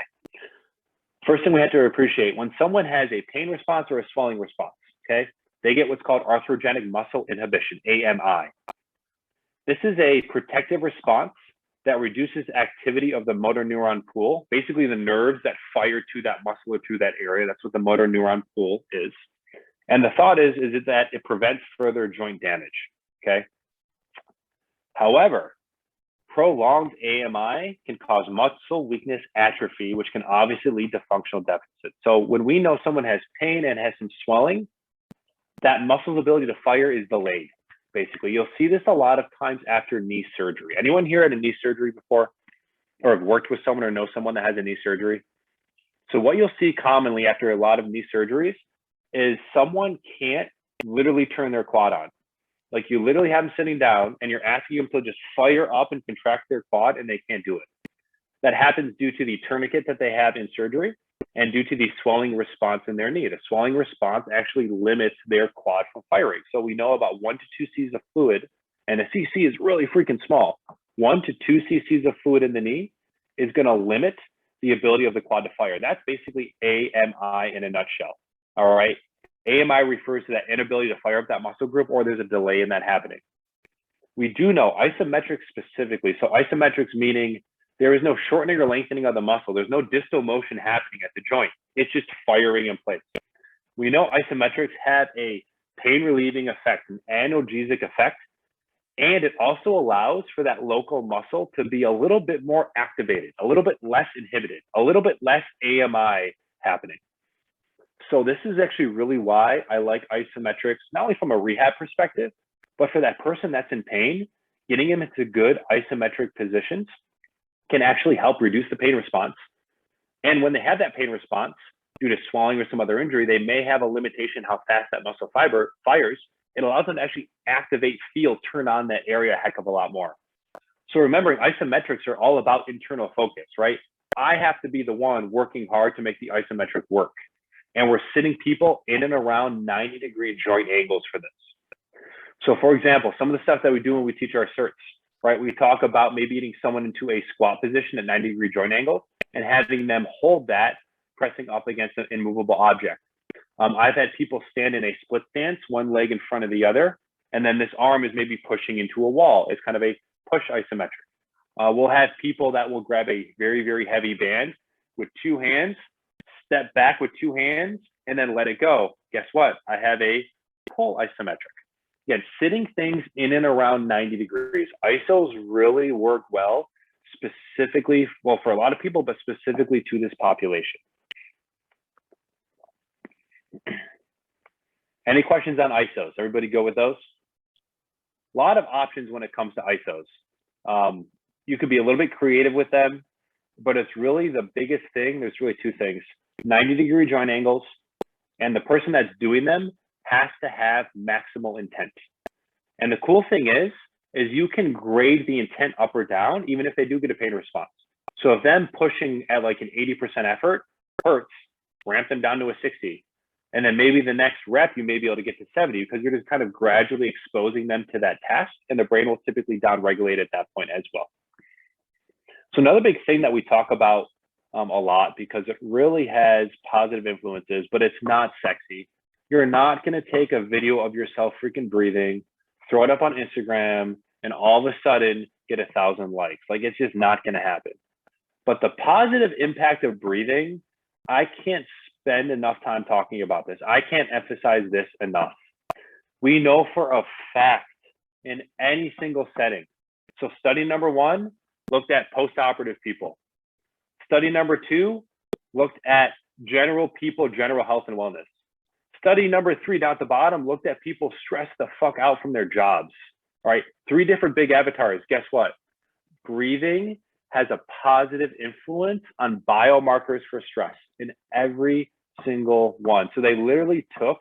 First thing we have to appreciate, when someone has a pain response or a swelling response, okay, they get what's called arthrogenic muscle inhibition, AMI. This is a protective response that reduces activity of the motor neuron pool, basically the nerves that fire to that muscle or to that area. That's what the motor neuron pool is. And the thought is that it prevents further joint damage, okay? However, prolonged AMI can cause muscle weakness atrophy, which can obviously lead to functional deficit. So when we know someone has pain and has some swelling, that muscle's ability to fire is delayed. Basically, you'll see this a lot of times after knee surgery. Anyone here had a knee surgery before, or have worked with someone or know someone that has a knee surgery? So what you'll see commonly after a lot of knee surgeries is someone can't literally turn their quad on. Like you literally have them sitting down and you're asking them to just fire up and contract their quad and they can't do it. That happens due to the tourniquet that they have in surgery and due to the swelling response in their knee. The swelling response actually limits their quad from firing. So we know about 1 to 2 cc's of fluid, and a cc is really freaking small. 1 to 2 cc's of fluid in the knee is going to limit the ability of the quad to fire. That's basically AMI in a nutshell. All right. AMI refers to that inability to fire up that muscle group, or there's a delay in that happening. We do know isometrics specifically. So isometrics meaning there is no shortening or lengthening of the muscle. There's no distal motion happening at the joint. It's just firing in place. We know isometrics have a pain relieving effect, an analgesic effect, and it also allows for that local muscle to be a little bit more activated, a little bit less inhibited, a little bit less AMI happening. So this is actually really why I like isometrics, not only from a rehab perspective, but for that person that's in pain, getting them into good isometric positions can actually help reduce the pain response. And when they have that pain response due to swelling or some other injury, they may have a limitation how fast that muscle fiber fires. It allows them to actually activate, feel, turn on that area a heck of a lot more. So remembering isometrics are all about internal focus, right? I have to be the one working hard to make the isometric work. And we're sitting people in and around 90-degree joint angles for this. So for example, some of the stuff that we do when we teach our certs, right? We talk about maybe getting someone into a squat position at 90-degree joint angle and having them hold that, pressing up against an immovable object. I've had people stand in a split stance, one leg in front of the other, and then this arm is maybe pushing into a wall. It's kind of a push isometric. We'll have people that will grab a very, very heavy band with 2 hands, step back with 2 hands, and then let it go. Guess what? I have a pull isometric. Again, sitting things in and around 90 degrees. ISOs really work well, specifically, well, for a lot of people, but specifically to this population. Any questions on ISOs? Everybody go with those? A lot of options when it comes to ISOs. You could be a little bit creative with them, but it's really the biggest thing. There's really 2 things: 90-degree joint angles, and the person that's doing them has to have maximal intent. And the cool thing is you can grade the intent up or down, even if they do get a pain response. So if them pushing at like an 80% effort hurts, ramp them down to a 60. And then maybe the next rep, you may be able to get to 70 because you're just kind of gradually exposing them to that task, and the brain will typically down-regulate at that point as well. So another big thing that we talk about a lot, because it really has positive influences, but it's not sexy. You're not going to take a video of yourself freaking breathing, throw it up on Instagram, and all of a sudden get 1,000 likes. Like, it's just not going to happen. But the positive impact of breathing, I can't spend enough time talking about this. I can't emphasize this enough. We know for a fact in any single setting. So study number 1 looked at post-operative people. Study number 2 looked at general people, general health and wellness. Study number 3 down at the bottom looked at people stressed the fuck out from their jobs. All right, 3 different big avatars. Guess what? Breathing has a positive influence on biomarkers for stress in every single one. So they literally took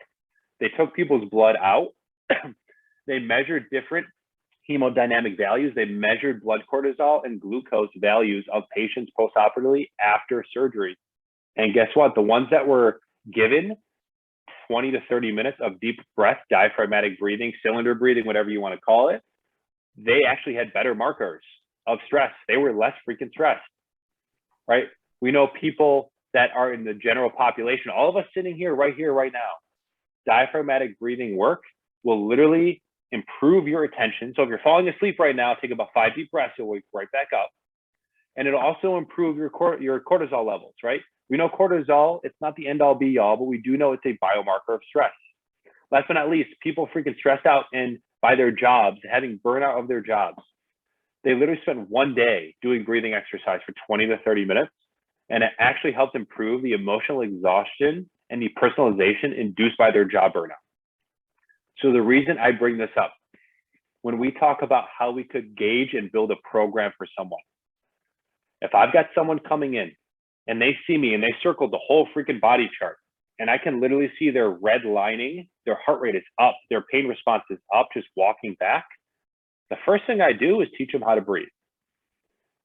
people's blood out. They measured different hemodynamic values. They measured blood cortisol and glucose values of patients postoperatively after surgery. And guess what? The ones that were given 20 to 30 minutes of deep breath, diaphragmatic breathing, cylinder breathing, whatever you want to call it, they actually had better markers of stress. They were less freaking stressed, right? We know people that are in the general population, all of us sitting here, right now, diaphragmatic breathing work will literally improve your attention. So if you're falling asleep right now, take about 5 deep breaths, you'll wake right back up. And it'll also improve your cortisol levels, right? We know cortisol, it's not the end all be all, but we do know it's a biomarker of stress. Last but not least, people freaking stressed out and by their jobs, having burnout of their jobs. They literally spent 1 day doing breathing exercise for 20 to 30 minutes, and it actually helped improve the emotional exhaustion and the personalization induced by their job burnout. So the reason I bring this up, when we talk about how we could gauge and build a program for someone, if I've got someone coming in and they see me and they circled the whole freaking body chart, and I can literally see their red lining, their heart rate is up, their pain response is up, just walking back, the first thing I do is teach them how to breathe.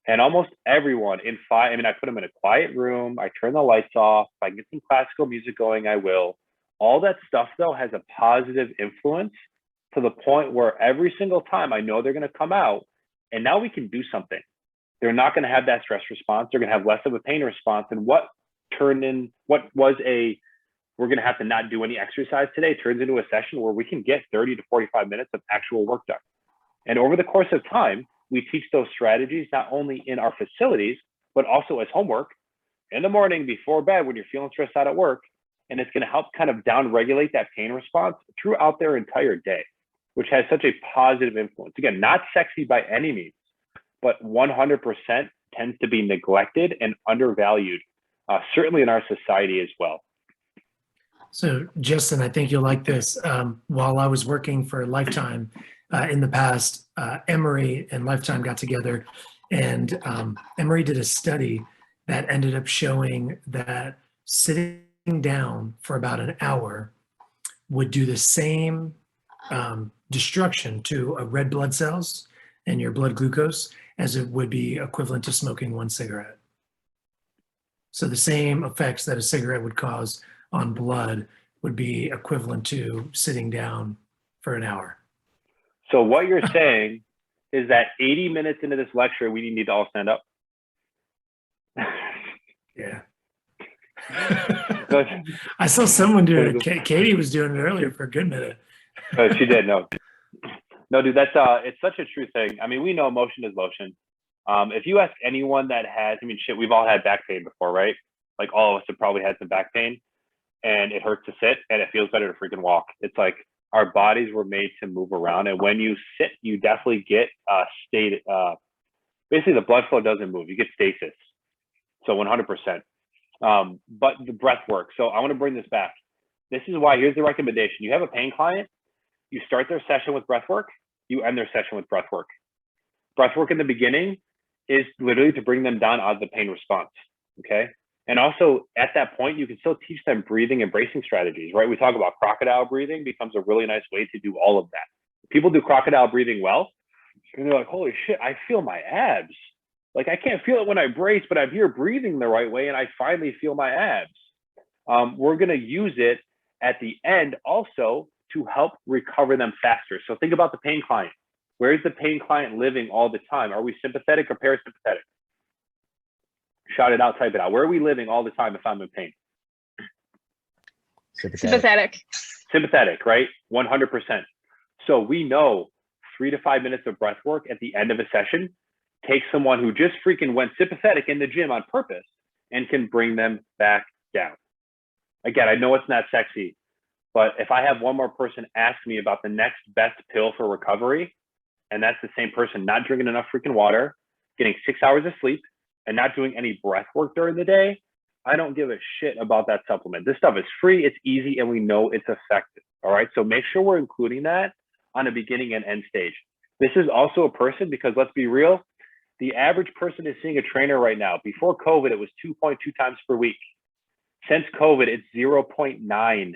And almost everyone in 5, I mean, I put them in a quiet room, I turn the lights off, if I can get some classical music going, I will. All that stuff though has a positive influence to the point where every single time I know they're going to come out and now we can do something. They're not going to have that stress response. They're going to have less of a pain response. And what was we're going to have to not do any exercise today turns into a session where we can get 30 to 45 minutes of actual work done. And over the course of time, we teach those strategies not only in our facilities, but also as homework in the morning before bed when you're feeling stressed out at work. And it's going to help kind of down regulate that pain response throughout their entire day, which has such a positive influence. Again, not sexy by any means, but 100% tends to be neglected and undervalued, certainly in our society as well.
So Justin, I think you'll like this. While I was working for Lifetime in the past, Emory and Lifetime got together, and Emory did a study that ended up showing that sitting down for about an hour would do the same destruction to red blood cells and your blood glucose as it would be equivalent to smoking one cigarette. So the same effects that a cigarette would cause on blood would be equivalent to sitting down for an hour.
So what you're saying is that 80 minutes into this lecture, we need to all stand up.
Yeah. I saw someone do it. Katie was doing it earlier for a good minute.
She did. No, dude, that's it's such a true thing. I mean, we know motion is motion. If you ask anyone that has, I mean, shit, we've all had back pain before, right? Like all of us have probably had some back pain, and it hurts to sit, and it feels better to freaking walk. It's like our bodies were made to move around, and when you sit, you definitely get state. Basically, the blood flow doesn't move. You get stasis. So 100%. But the breath work. So I want to bring this back. This is why, here's the recommendation. You have a pain client, you start their session with breath work, you end their session with breath work. Breath work in the beginning is literally to bring them down out of the pain response, okay? And also at that point, you can still teach them breathing and bracing strategies, right? We talk about crocodile breathing becomes a really nice way to do all of that. People do crocodile breathing well, and they're like, holy shit, I feel my abs. Like I can't feel it when I brace, but I'm here breathing the right way and I finally feel my abs. We're gonna use it at the end also to help recover them faster. So think about the pain client. Where is the pain client living all the time? Are we sympathetic or parasympathetic? Shout it out, type it out. Where are we living all the time if I'm in pain?
Sympathetic.
Sympathetic, right? 100%. So we know 3 to 5 minutes of breath work at the end of a session takes someone who just freaking went sympathetic in the gym on purpose and can bring them back down. Again, I know it's not sexy, but if I have one more person ask me about the next best pill for recovery, and that's the same person not drinking enough freaking water, getting 6 hours of sleep, and not doing any breath work during the day, I don't give a shit about that supplement. This stuff is free, it's easy, and we know it's effective. All right, so make sure we're including that on a beginning and end stage. This is also a person, because let's be real, the average person is seeing a trainer right now. Before COVID, it was 2.2 times per week. Since COVID, it's 0.9.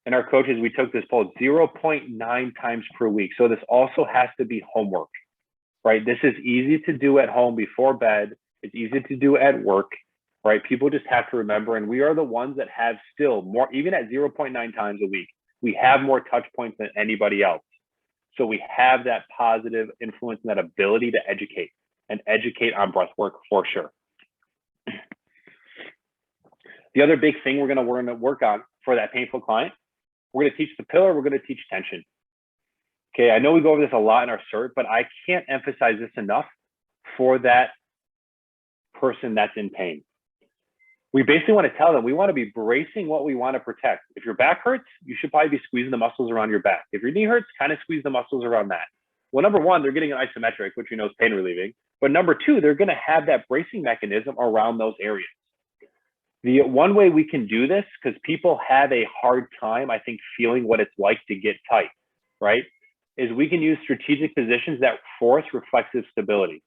And our coaches, we took this poll, 0.9 times per week. So this also has to be homework, right? This is easy to do at home before bed. It's easy to do at work, right? People just have to remember, and we are the ones that have still more, even at 0.9 times a week, we have more touch points than anybody else. So we have that positive influence and that ability to educate and educate on breath work for sure. The other big thing we're going to work on for that painful client, we're going to teach the pillar, we're going to teach tension. Okay, I know we go over this a lot in our cert, but I can't emphasize this enough for that person that's in pain. We basically want to tell them we want to be bracing what we want to protect. If your back hurts, you should probably be squeezing the muscles around your back. If your knee hurts, kind of squeeze the muscles around that. Well, number one, they're getting an isometric, which we know is pain relieving. But number two, they're going to have that bracing mechanism around those areas. The one way we can do this, because people have a hard time, I think, feeling what it's like to get tight, right, is we can use strategic positions that force reflexive stability.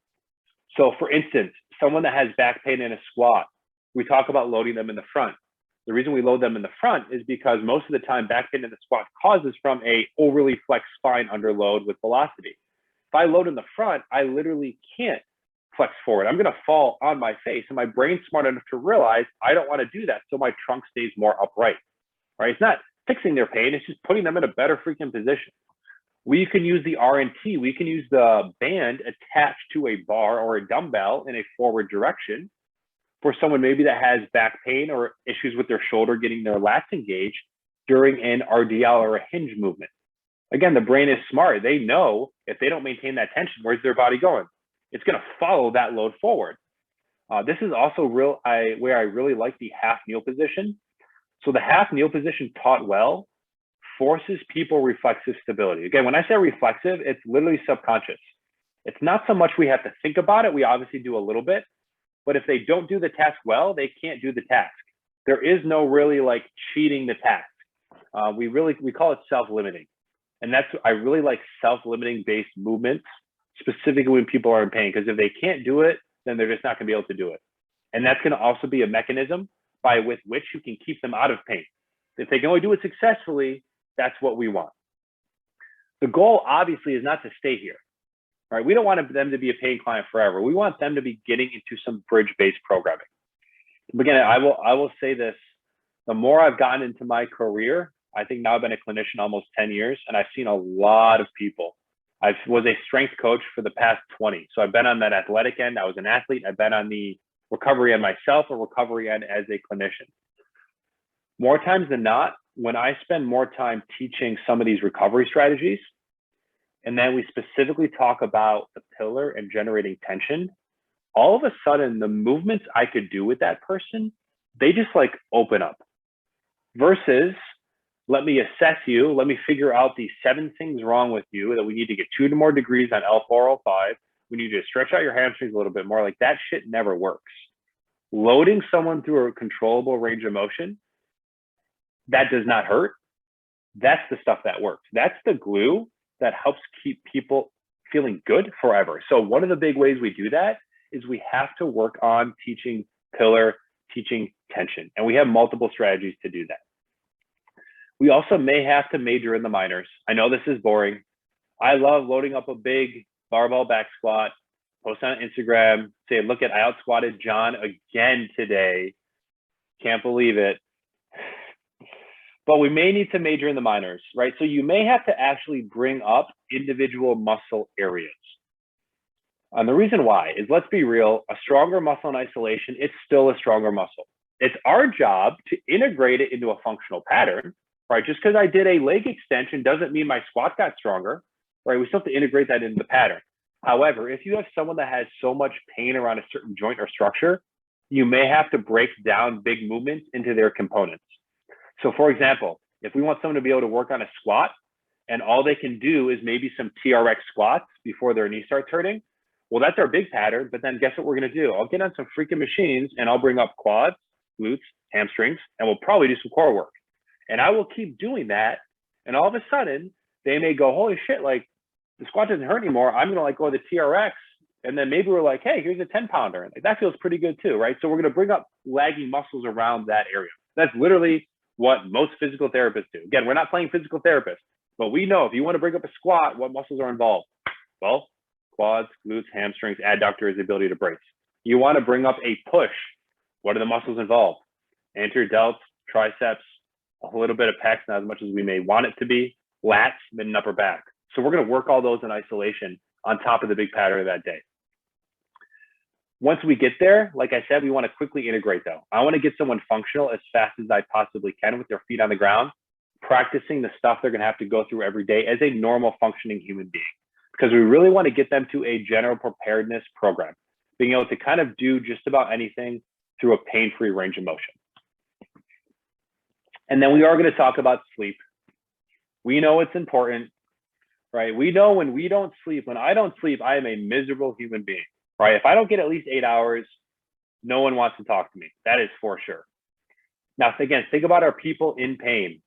So for instance, someone that has back pain in a squat, we talk about loading them in the front. The reason we load them in the front is because most of the time back pain in the squat causes from a overly flexed spine under load with velocity. If I load in the front, I literally can't flex forward. I'm going to fall on my face, and my brain's smart enough to realize I don't want to do that. So my trunk stays more upright, right? It's not fixing their pain. It's just putting them in a better freaking position. We can use the RNT. We can use the band attached to a bar or a dumbbell in a forward direction for someone maybe that has back pain or issues with their shoulder getting their lats engaged during an RDL or a hinge movement. Again, the brain is smart. They know if they don't maintain that tension, where's their body going? It's going to follow that load forward. This is also where I really like the half kneel position. So the half kneel position taught well forces people reflexive stability. Again, when I say reflexive, it's literally subconscious. It's not so much we have to think about it. We obviously do a little bit, but if they don't do the task well, they can't do the task. There is no really like cheating the task. We call it self-limiting. And I really like self-limiting based movements, specifically when people are in pain, because if they can't do it, then they're just not going to be able to do it. And that's going to also be a mechanism with which you can keep them out of pain. If they can only do it successfully, that's what we want. The goal obviously is not to stay here, right? We don't want them to be a paying client forever. We want them to be getting into some bridge-based programming. But again, I will say this, the more I've gotten into my career, I think now I've been a clinician almost 10 years, and I've seen a lot of people. I was a strength coach for the past 20. So I've been on that athletic end. I was an athlete. I've been on the recovery end myself, or recovery end as a clinician. More times than not, when I spend more time teaching some of these recovery strategies, and then we specifically talk about the pillar and generating tension, all of a sudden the movements I could do with that person, they just like open up. Versus, let me assess you, let me figure out the 7 things wrong with you that we need to get 2 more degrees on L4, L5. We need to stretch out your hamstrings a little bit more. Like that shit never works. Loading someone through a controllable range of motion, that does not hurt. That's the stuff that works. That's the glue that helps keep people feeling good forever. So one of the big ways we do that is we have to work on teaching pillar, teaching tension. And we have multiple strategies to do that. We also may have to major in the minors. I know this is boring. I love loading up a big barbell back squat, post on Instagram, say, look at, I out squatted John again today. Can't believe it. But we may need to major in the minors, right? So you may have to actually bring up individual muscle areas. And the reason why is, let's be real, a stronger muscle in isolation, it's still a stronger muscle. It's our job to integrate it into a functional pattern, right? Just because I did a leg extension doesn't mean my squat got stronger, right? We still have to integrate that into the pattern. However, if you have someone that has so much pain around a certain joint or structure, you may have to break down big movements into their components. So for example, if we want someone to be able to work on a squat and all they can do is maybe some TRX squats before their knee starts hurting, well, that's our big pattern. But then guess what we're going to do? I'll get on some freaking machines and I'll bring up quads, glutes, hamstrings, and we'll probably do some core work. And I will keep doing that. And all of a sudden they may go, holy shit, like the squat doesn't hurt anymore. I'm going to like go to the TRX. And then maybe we're like, hey, here's a 10 pounder. Like, that feels pretty good too, right? So we're going to bring up lagging muscles around that area. That's literally what most physical therapists do. Again, we're not playing physical therapists, but we know if you want to bring up a squat, what muscles are involved? Well, quads, glutes, hamstrings, adductor is the ability to brace. You want to bring up a push. What are the muscles involved? Anterior delts, triceps, a little bit of pecs, not as much as we may want it to be, lats, mid and upper back. So we're going to work all those in isolation on top of the big pattern of that day. Once we get there, like I said, we want to quickly integrate though. I want to get someone functional as fast as I possibly can with their feet on the ground, practicing the stuff they're going to have to go through every day as a normal functioning human being, because we really want to get them to a general preparedness program, being able to kind of do just about anything through a pain-free range of motion. And then we are going to talk about sleep. We know it's important, right? We know when we don't sleep, when I don't sleep, I am a miserable human being. Right? If I don't get at least 8 hours, no one wants to talk to me. That is for sure. Now, again, think about our people in pain.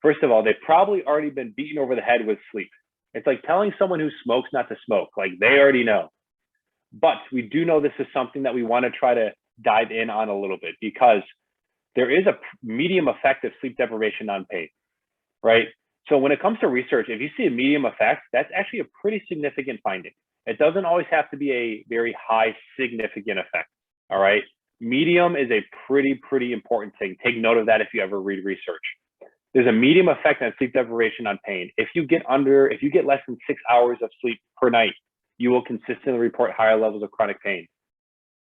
First of all, they've probably already been beaten over the head with sleep. It's like telling someone who smokes not to smoke. Like, they already know. But we do know this is something that we want to try to dive in on a little bit, because there is a medium effect of sleep deprivation on pain, right? So when it comes to research, if you see a medium effect, that's actually a pretty significant finding. It doesn't always have to be a very high significant effect, all right? Medium is a pretty important thing. Take note of that if you ever read research. There's a medium effect on sleep deprivation on pain. If you get less than 6 hours of sleep per night, you will consistently report higher levels of chronic pain.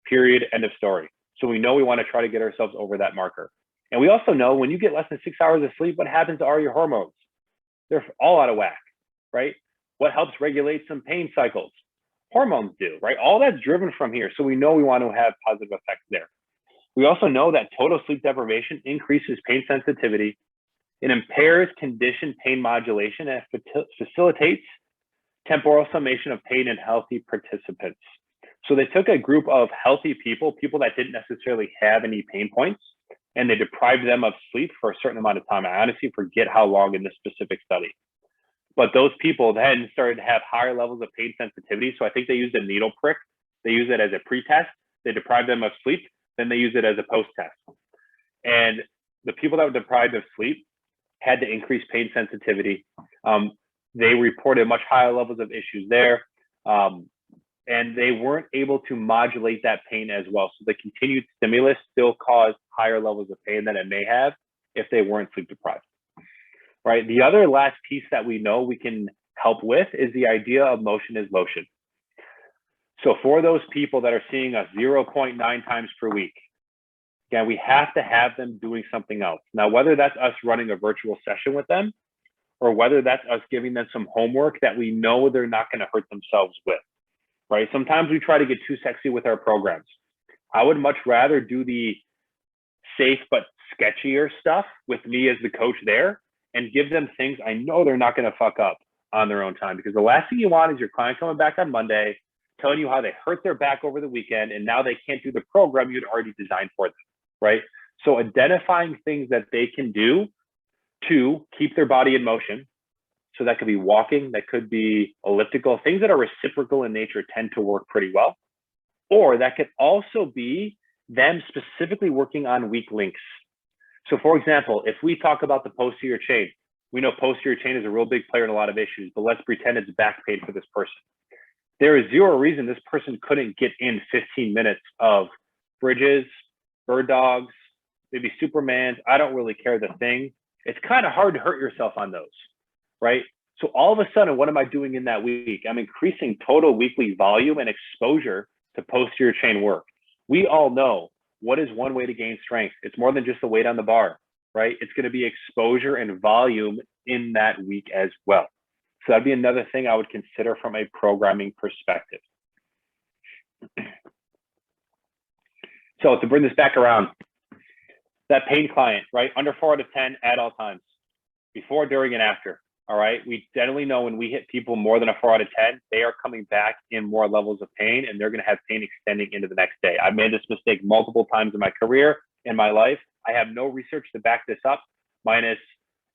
Period, end of story. So we know we want to try to get ourselves over that marker. And we also know when you get less than 6 hours of sleep, what happens to all your hormones? They're all out of whack, right? What helps regulate some pain cycles? Hormones do, right? All that's driven from here. So we know we want to have positive effects there. We also know that total sleep deprivation increases pain sensitivity. It impairs conditioned pain modulation and facilitates temporal summation of pain in healthy participants. So they took a group of healthy people that didn't necessarily have any pain points, and they deprived them of sleep for a certain amount of time. I honestly forget how long in this specific study. But those people then started to have higher levels of pain sensitivity. So I think they used a needle prick. They used it as a pre-test. They deprived them of sleep. Then they used it as a post-test. And the people that were deprived of sleep had to increase pain sensitivity. They reported much higher levels of issues there. And they weren't able to modulate that pain as well. So the continued stimulus still caused higher levels of pain than it may have if they weren't sleep deprived. Right. The other last piece that we know we can help with is the idea of motion is lotion. So for those people that are seeing us 0.9 times per week, again, we have to have them doing something else. Now, whether that's us running a virtual session with them or whether that's us giving them some homework that we know they're not going to hurt themselves with, right? Sometimes we try to get too sexy with our programs. I would much rather do the safe but sketchier stuff with me as the coach there and give them things I know they're not going to fuck up on their own time. Because the last thing you want is your client coming back on Monday, telling you how they hurt their back over the weekend, and now they can't do the program you'd already designed for them, right? So identifying things that they can do to keep their body in motion. So that could be walking, that could be elliptical, things that are reciprocal in nature tend to work pretty well. Or that could also be them specifically working on weak links. So for example, if we talk about the posterior chain, we know posterior chain is a real big player in a lot of issues, but let's pretend it's back pain for this person. There is zero reason this person couldn't get in 15 minutes of bridges, bird dogs, maybe Supermans. I don't really care the thing. It's kind of hard to hurt yourself on those, right? So all of a sudden, what am I doing in that week? I'm increasing total weekly volume and exposure to posterior chain work. We all know what is one way to gain strength. It's more than just the weight on the bar, right? It's going to be exposure and volume in that week as well. So that'd be another thing I would consider from a programming perspective. So to bring this back around, that pain client, right? Under 4 out of 10 at all times, before, during, and after. All right. We generally know when we hit people more than a 4 out of 10, they are coming back in more levels of pain and they're going to have pain extending into the next day. I've made this mistake multiple times in my career, in my life. I have no research to back this up, minus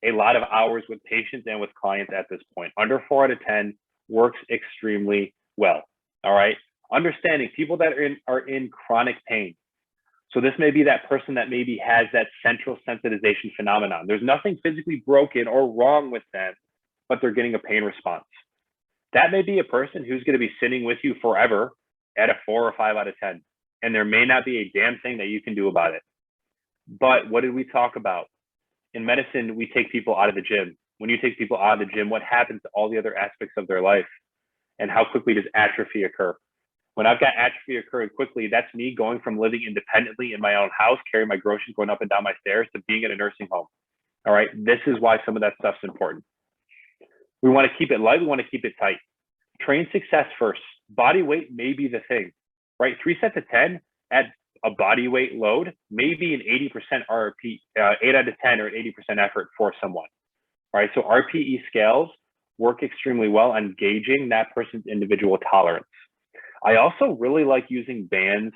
a lot of hours with patients and with clients at this point. Under 4 out of 10 works extremely well. All right. Understanding people that are in chronic pain. So this may be that person that maybe has that central sensitization phenomenon. There's nothing physically broken or wrong with them, but they're getting a pain response. That may be a person who's going to be sitting with you forever at a 4 or 5 out of 10. And there may not be a damn thing that you can do about it. But what did we talk about? In medicine, we take people out of the gym. When you take people out of the gym, what happens to all the other aspects of their life? And how quickly does atrophy occur? When I've got atrophy occurring quickly, that's me going from living independently in my own house, carrying my groceries, going up and down my stairs, to being in a nursing home. All right. This is why some of that stuff's important. We want to keep it light. We want to keep it tight. Train success first. Body weight may be the thing, right? 3 sets of 10 at a body weight load, maybe an 80% RP, 8 out of 10 or 80% effort for someone. All right. So RPE scales work extremely well on gauging that person's individual tolerance. I also really like using bands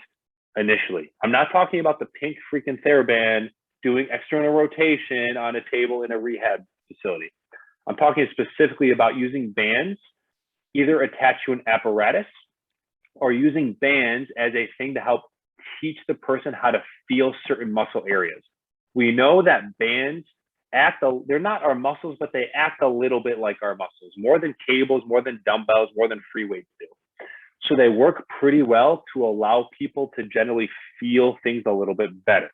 initially. I'm not talking about the pink freaking TheraBand doing external rotation on a table in a rehab facility. I'm talking specifically about using bands either attached to an apparatus or using bands as a thing to help teach the person how to feel certain muscle areas. We know that bands they're not our muscles, but they act a little bit like our muscles, more than cables, more than dumbbells, more than free weights do. So they work pretty well to allow people to generally feel things a little bit better.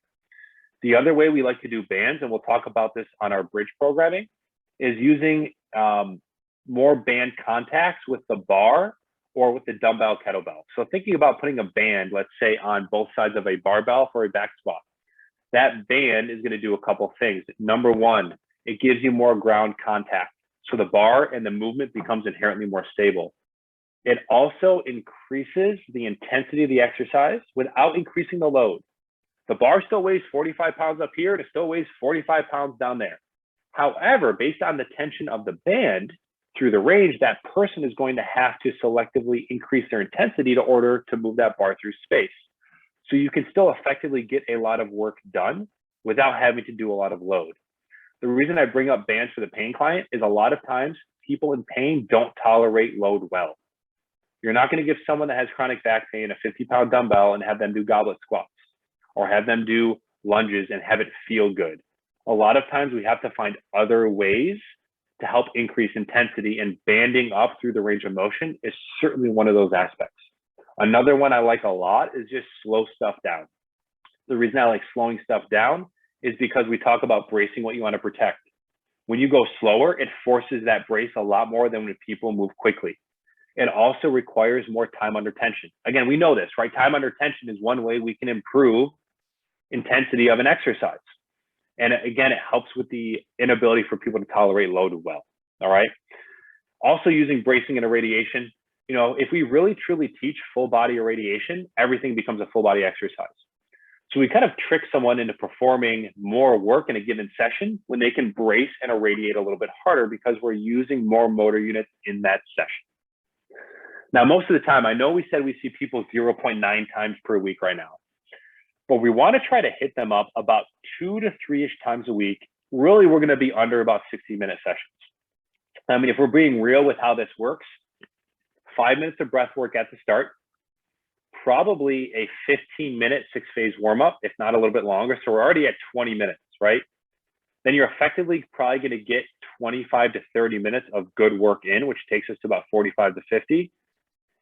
The other way we like to do bands, and we'll talk about this on our bridge programming, is using more band contacts with the bar or with the dumbbell kettlebell. So thinking about putting a band, let's say on both sides of a barbell for a back squat, that band is going to do a couple things. Number one, it gives you more ground contact. So the bar and the movement becomes inherently more stable. It also increases the intensity of the exercise without increasing the load. The bar still weighs 45 pounds up here, and it still weighs 45 pounds down there. However, based on the tension of the band through the range, that person is going to have to selectively increase their intensity in order to move that bar through space. So you can still effectively get a lot of work done without having to do a lot of load. The reason I bring up bands for the pain client is a lot of times people in pain don't tolerate load well. You're not going to give someone that has chronic back pain a 50-pound dumbbell and have them do goblet squats or have them do lunges and have it feel good. A lot of times we have to find other ways to help increase intensity, and banding up through the range of motion is certainly one of those aspects. Another one I like a lot is just slow stuff down. The reason I like slowing stuff down is because we talk about bracing what you want to protect. When you go slower, it forces that brace a lot more than when people move quickly. It also requires more time under tension. Again, we know this, right? Time under tension is one way we can improve intensity of an exercise. And again, it helps with the inability for people to tolerate load well, all right? Also using bracing and irradiation. You know, if we really truly teach full body irradiation, everything becomes a full body exercise. So we kind of trick someone into performing more work in a given session when they can brace and irradiate a little bit harder because we're using more motor units in that session. Now, most of the time, I know we said we see people 0.9 times per week right now, but we want to try to hit them up about 2 to 3-ish times a week. Really, we're going to be under about 60-minute sessions. I mean, if we're being real with how this works, 5 minutes of breath work at the start, probably a 15-minute 6-phase warm-up, if not a little bit longer. So we're already at 20 minutes, right? Then you're effectively probably going to get 25 to 30 minutes of good work in, which takes us to about 45 to 50.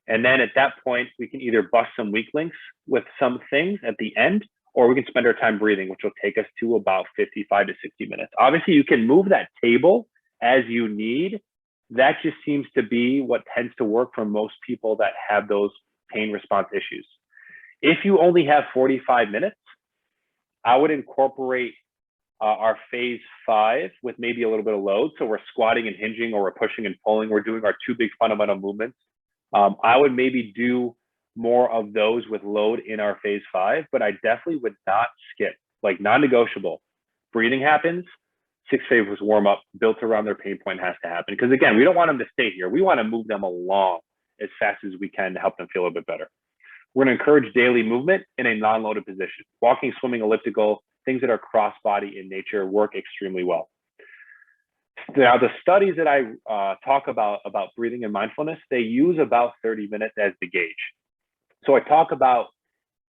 And then at that point, we can either bust some weak links with some things at the end, or we can spend our time breathing, which will take us to about 55 to 60 minutes. Obviously, you can move that table as you need. That just seems to be what tends to work for most people that have those pain response issues. If you only have 45 minutes, I would incorporate our phase 5 with maybe a little bit of load. So we're squatting and hinging, or we're pushing and pulling. We're doing our 2 big fundamental movements. I would maybe do more of those with load in our phase 5, but I definitely would not skip, like non-negotiable. Breathing happens, 6-phase warm up built around their pain point has to happen. Because again, we don't want them to stay here. We want to move them along as fast as we can to help them feel a little bit better. We're going to encourage daily movement in a non-loaded position. Walking, swimming, elliptical, things that are cross-body in nature work extremely well. Now, the studies that I talk about breathing and mindfulness, they use about 30 minutes as the gauge. So I talk about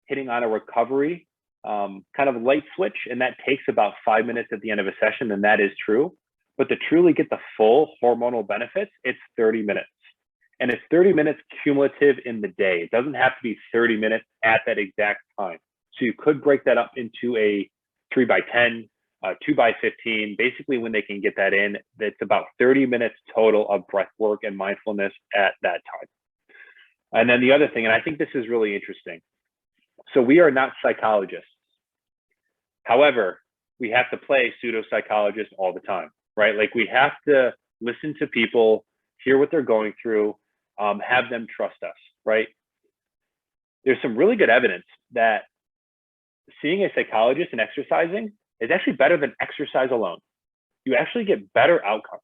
hitting on a recovery kind of light switch, and that takes about 5 minutes at the end of a session, and that is true. But to truly get the full hormonal benefits, it's 30 minutes. And it's 30 minutes cumulative in the day. It doesn't have to be 30 minutes at that exact time. So you could break that up into a 3x10, 2x15. Basically, when they can get that in, it's about 30 minutes total of breath work and mindfulness at that time. And then the other thing, and I think this is really interesting. So we are not psychologists. However, we have to play pseudo-psychologists all the time, right? Like we have to listen to people, hear what they're going through, have them trust us, right? There's some really good evidence that seeing a psychologist and exercising is actually better than exercise alone. You actually get better outcomes.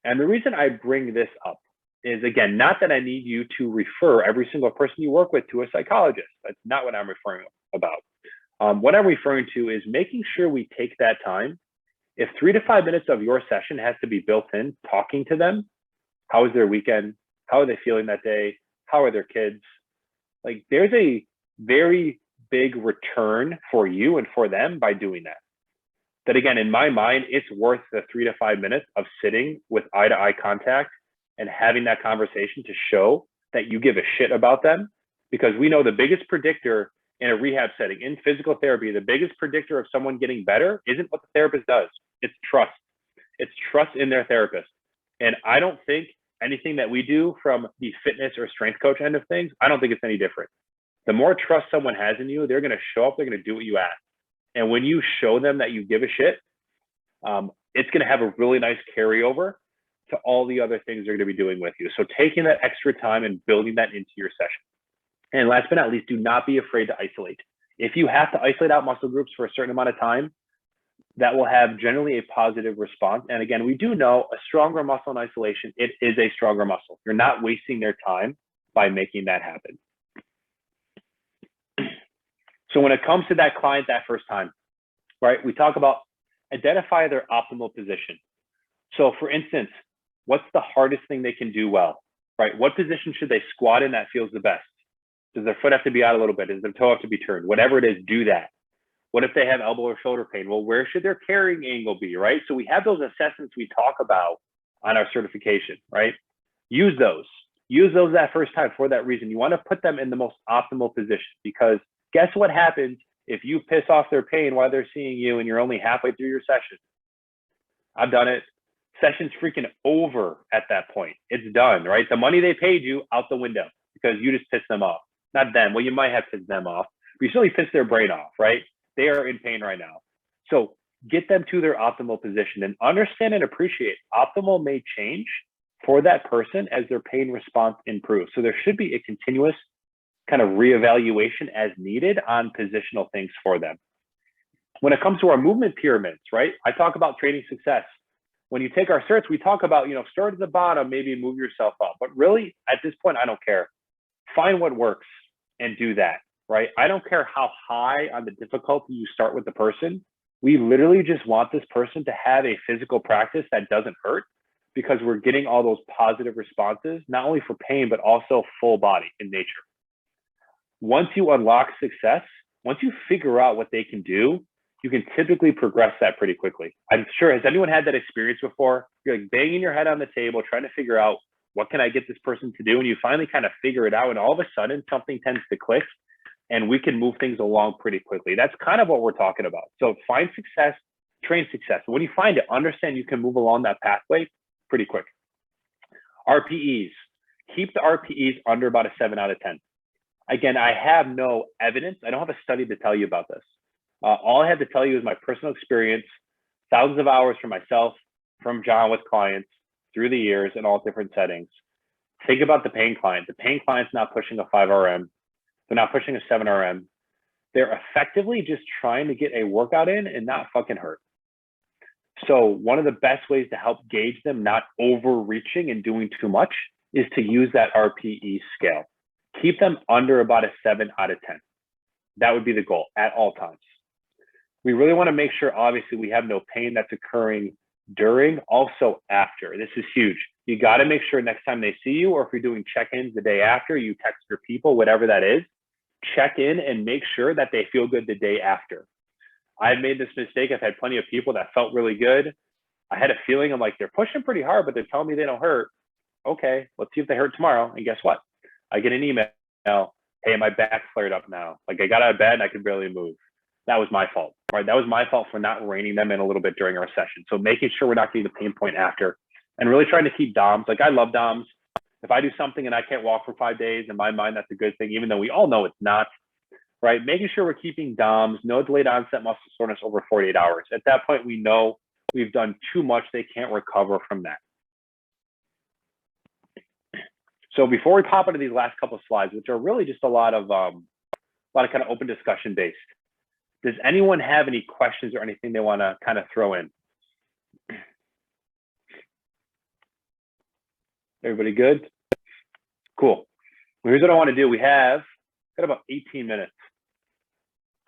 And the reason I bring this up is, again, not that I need you to refer every single person you work with to a psychologist. That's not what I'm referring about. What I'm referring to is making sure we take that time. If 3 to 5 minutes of your session has to be built in, talking to them, how was their weekend? How are they feeling that day? How are their kids? Like there's a very big return for you and for them by doing that. That again, in my mind, it's worth the 3 to 5 minutes of sitting with eye-to-eye contact and having that conversation to show that you give a shit about them, because we know the biggest predictor in a rehab setting, in physical therapy, the biggest predictor of someone getting better isn't what the therapist does. It's trust. It's trust in their therapist. And I don't think anything that we do from the fitness or strength coach end of things, I don't think it's any different. The more trust someone has in you, they're going to show up, they're going to do what you ask. And when you show them that you give a shit, it's going to have a really nice carryover to all the other things they're going to be doing with you. So taking that extra time and building that into your session. And last but not least, do not be afraid to isolate. If you have to isolate out muscle groups for a certain amount of time, that will have generally a positive response. And again, we do know a stronger muscle in isolation, it is a stronger muscle. You're not wasting their time by making that happen. So when it comes to that client that first time, right, we talk about identify their optimal position. So for instance, what's the hardest thing they can do well, right? What position should they squat in that feels the best? Does their foot have to be out a little bit? Does their toe have to be turned? Whatever it is, do that. What if they have elbow or shoulder pain? Well, where should their carrying angle be, right? So we have those assessments we talk about on our certification, right? Use those. Use those that first time for that reason. You want to put them in the most optimal position, because guess what happens if you piss off their pain while they're seeing you and you're only halfway through your session? I've done it. Session's freaking over at that point. It's done, right? The money they paid you out the window because you just pissed them off. Not them. Well, you might have pissed them off, but you certainly pissed their brain off, right? They are in pain right now. So get them to their optimal position and understand and appreciate optimal may change for that person as their pain response improves. So there should be a continuous kind of reevaluation as needed on positional things for them. When it comes to our movement pyramids, right? I talk about training success. When you take our certs, we talk about, start at the bottom, maybe move yourself up. But really, at this point, I don't care. Find what works and do that, right? I don't care how high on the difficulty you start with the person. We literally just want this person to have a physical practice that doesn't hurt, because we're getting all those positive responses, not only for pain, but also full body in nature. Once you unlock success, once you figure out what they can do, you can typically progress that pretty quickly. I'm sure, has anyone had that experience before? You're like banging your head on the table, trying to figure out, what can I get this person to do? And you finally kind of figure it out, and all of a sudden something tends to click and we can move things along pretty quickly. That's kind of what we're talking about. So find success, train success. When you find it, understand you can move along that pathway pretty quick. RPEs, keep the RPEs under about a 7 out of 10. Again, I have no evidence. I don't have a study to tell you about this. All I have to tell you is my personal experience, thousands of hours from myself, from John with clients through the years in all different settings. Think about the pain client. The pain client's not pushing a 5 RM. They're not pushing a 7 RM. They're effectively just trying to get a workout in and not fucking hurt. So one of the best ways to help gauge them not overreaching and doing too much is to use that RPE scale. Keep them under about a 7 out of 10. That would be the goal at all times. We really want to make sure, obviously, we have no pain that's occurring during, also after. This is huge. You got to make sure next time they see you, or if you're doing check-ins the day after, you text your people, whatever that is, check in and make sure that they feel good the day after. I've made this mistake. I've had plenty of people that felt really good. I had a feeling, I'm like, they're pushing pretty hard, but they're telling me they don't hurt. Okay, let's see if they hurt tomorrow. And guess what? I get an email, hey, my back flared up now. Like, I got out of bed and I could barely move. That was my fault, right? That was my fault for not reining them in a little bit during our session. So making sure we're not getting the pain point after, and really trying to keep DOMs. Like, I love DOMs. If I do something and I can't walk for 5 days, in my mind, that's a good thing, even though we all know it's not, right? Making sure we're keeping DOMs, no delayed onset muscle soreness over 48 hours. At that point, we know we've done too much. They can't recover from that. So before we pop into these last couple of slides, which are really just a lot of kind of open discussion based, does anyone have any questions or anything they want to kind of throw in? Everybody good? Cool. Well, here's what I want to do. We have got about 18 minutes.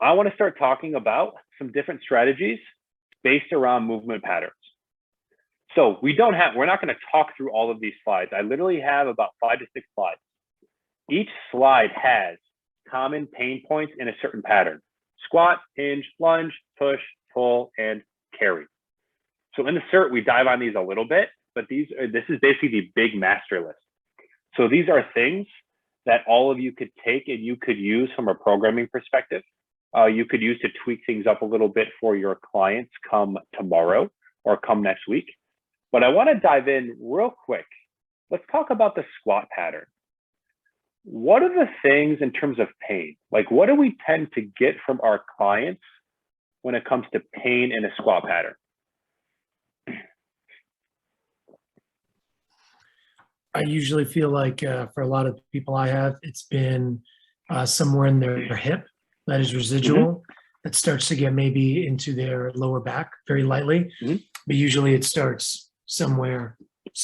I want to start talking about some different strategies based around movement patterns. So we're not going to talk through all of these slides. I literally have about 5 to 6 slides. Each slide has common pain points in a certain pattern: squat, hinge, lunge, push, pull, and carry. So in the cert, we dive on these a little bit, but this is basically the big master list. So these are things that all of you could take and you could use from a programming perspective. You could use to tweak things up a little bit for your clients come tomorrow or come next week. But I want to dive in real quick. Let's talk about the squat pattern. What are the things in terms of pain? Like, what do we tend to get from our clients when it comes to pain in a squat pattern?
I usually feel like for a lot of people I have, it's been somewhere in their hip that is residual, that starts to get maybe into their lower back very lightly, but usually it starts somewhere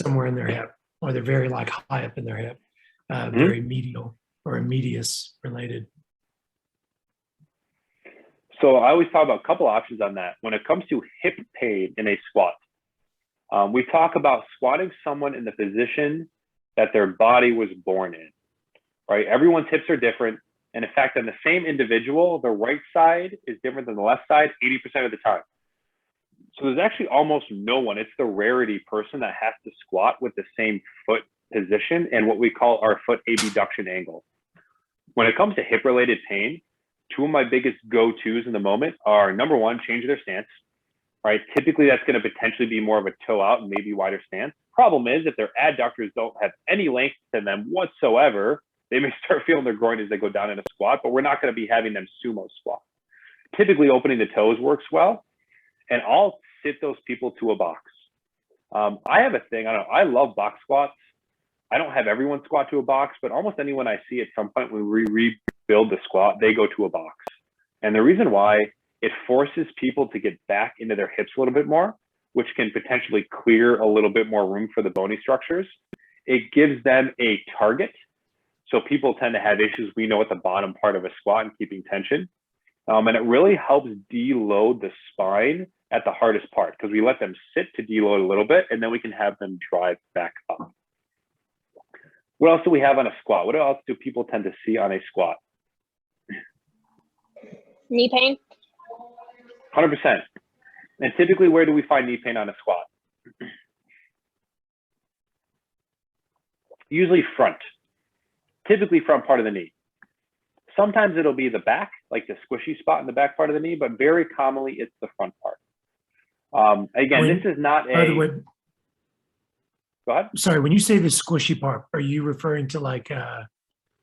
in their hip, or they're very like high up in their hip, very medial or medius related.
So I always talk about a couple options on that. When it comes to hip pain in a squat, we talk about squatting someone in the position that their body was born in, right? Everyone's hips are different. And in fact, on the same individual, the right side is different than the left side 80% of the time. So there's actually almost no one. It's the rarity person that has to squat with the same foot position and what we call our foot abduction angle. When it comes to hip related pain, two of my biggest go-tos in the moment are, number one, change their stance, right? Typically that's going to potentially be more of a toe out and maybe wider stance. Problem is, if their adductors don't have any length to them whatsoever, they may start feeling their groin as they go down in a squat, but we're not going to be having them sumo squat. Typically opening the toes works well, and I'll sit those people to a box. I have a thing, I love box squats. I don't have everyone squat to a box, but almost anyone I see at some point when we rebuild the squat, they go to a box. And the reason why, it forces people to get back into their hips a little bit more, which can potentially clear a little bit more room for the bony structures. It gives them a target. So people tend to have issues, we know, at the bottom part of a squat and keeping tension. And it really helps deload the spine at the hardest part, because we let them sit to deload a little bit, and then we can have them drive back up. What else do we have on a squat? What else do people tend to see on a squat?
Knee pain.
100%. And typically, where do we find knee pain on a squat? Usually front, typically front part of the knee. Sometimes it'll be the back, like the squishy spot in the back part of the knee, but very commonly it's the front part. Again, this is not
By the way,
go ahead.
Sorry, when you say the squishy part, are you referring to like,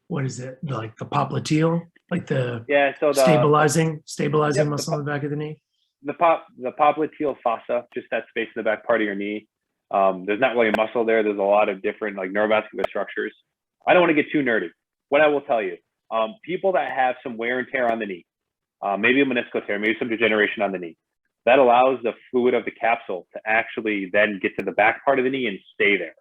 what is it? Like the popliteal, like the stabilizing muscle in the back of the knee?
The popliteal fossa, just that space in the back part of your knee. There's not really a muscle there. There's a lot of different like neurovascular structures. I don't want to get too nerdy. What I will tell you, people that have some wear and tear on the knee, maybe a meniscal tear, maybe some degeneration on the knee, that allows the fluid of the capsule to actually then get to the back part of the knee and stay there.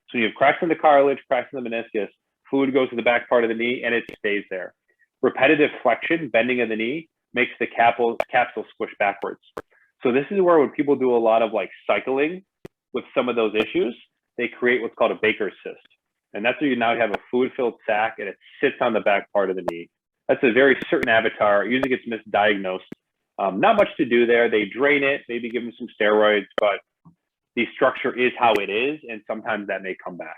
So you have cracks in the cartilage, cracks in the meniscus, fluid goes to the back part of the knee and it stays there. Repetitive flexion, bending of the knee, makes the capsule squish backwards. So this is where when people do a lot of like cycling with some of those issues, they create what's called a Baker's cyst. And that's where you now have a fluid-filled sac and it sits on the back part of the knee. That's a very certain avatar. It usually gets misdiagnosed. Not much to do there. They drain it, maybe give them some steroids, but the structure is how it is, and sometimes that may come back.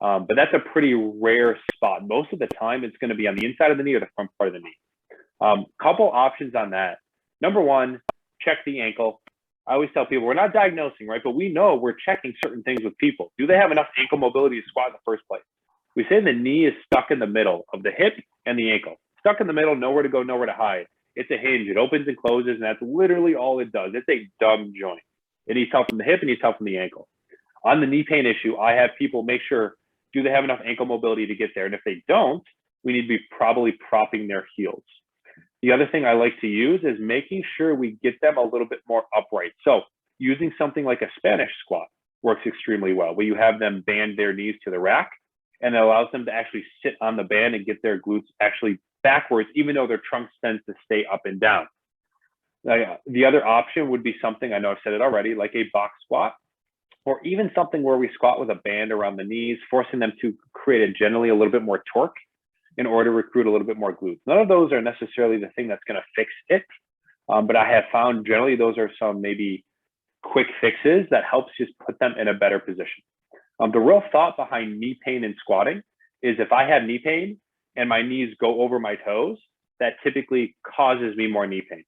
But that's a pretty rare spot. Most of the time, it's going to be on the inside of the knee or the front part of the knee. Couple options on that. Number one, check the ankle. I always tell people, we're not diagnosing, right? But we know we're checking certain things with people. Do they have enough ankle mobility to squat in the first place? We say the knee is stuck in the middle of the hip and the ankle. Stuck in the middle, nowhere to go, nowhere to hide. It's a hinge. It opens and closes, and that's literally all it does. It's a dumb joint. It needs help from the hip and needs help from the ankle. On the knee pain issue, I have people make sure, do they have enough ankle mobility to get there? And if they don't, we need to be probably propping their heels. The other thing I like to use is making sure we get them a little bit more upright. So using something like a Spanish squat works extremely well, where you have them band their knees to the rack, and it allows them to actually sit on the band and get their glutes actually backwards, even though their trunk tends to stay up and down. The other option would be something, I know I've said it already, like a box squat, or even something where we squat with a band around the knees, forcing them to create generally a little bit more torque in order to recruit a little bit more glutes. None of those are necessarily the thing that's going to fix it, but I have found generally those are some maybe quick fixes that helps just put them in a better position. The real thought behind knee pain and squatting is if I have knee pain and my knees go over my toes, that typically causes me more knee pain.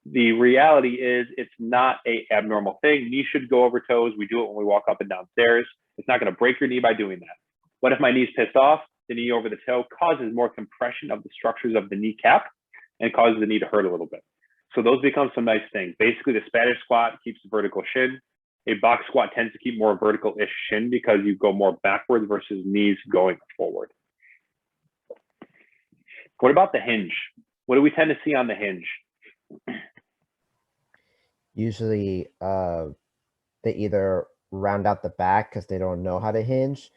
The reality is it's not a abnormal thing. Knees should go over toes. We do it when we walk up and down stairs. It's not going to break your knee by doing that. What if my knee's pissed off? The knee over the toe causes more compression of the structures of the kneecap and causes the knee to hurt a little bit. So those become some nice things. Basically, the Spanish squat keeps the vertical shin. A box squat tends to keep more vertical-ish shin because you go more backwards versus knees going forward. What about the hinge? What do we tend to see on the hinge?
Usually they either round out the back because they don't know how to hinge,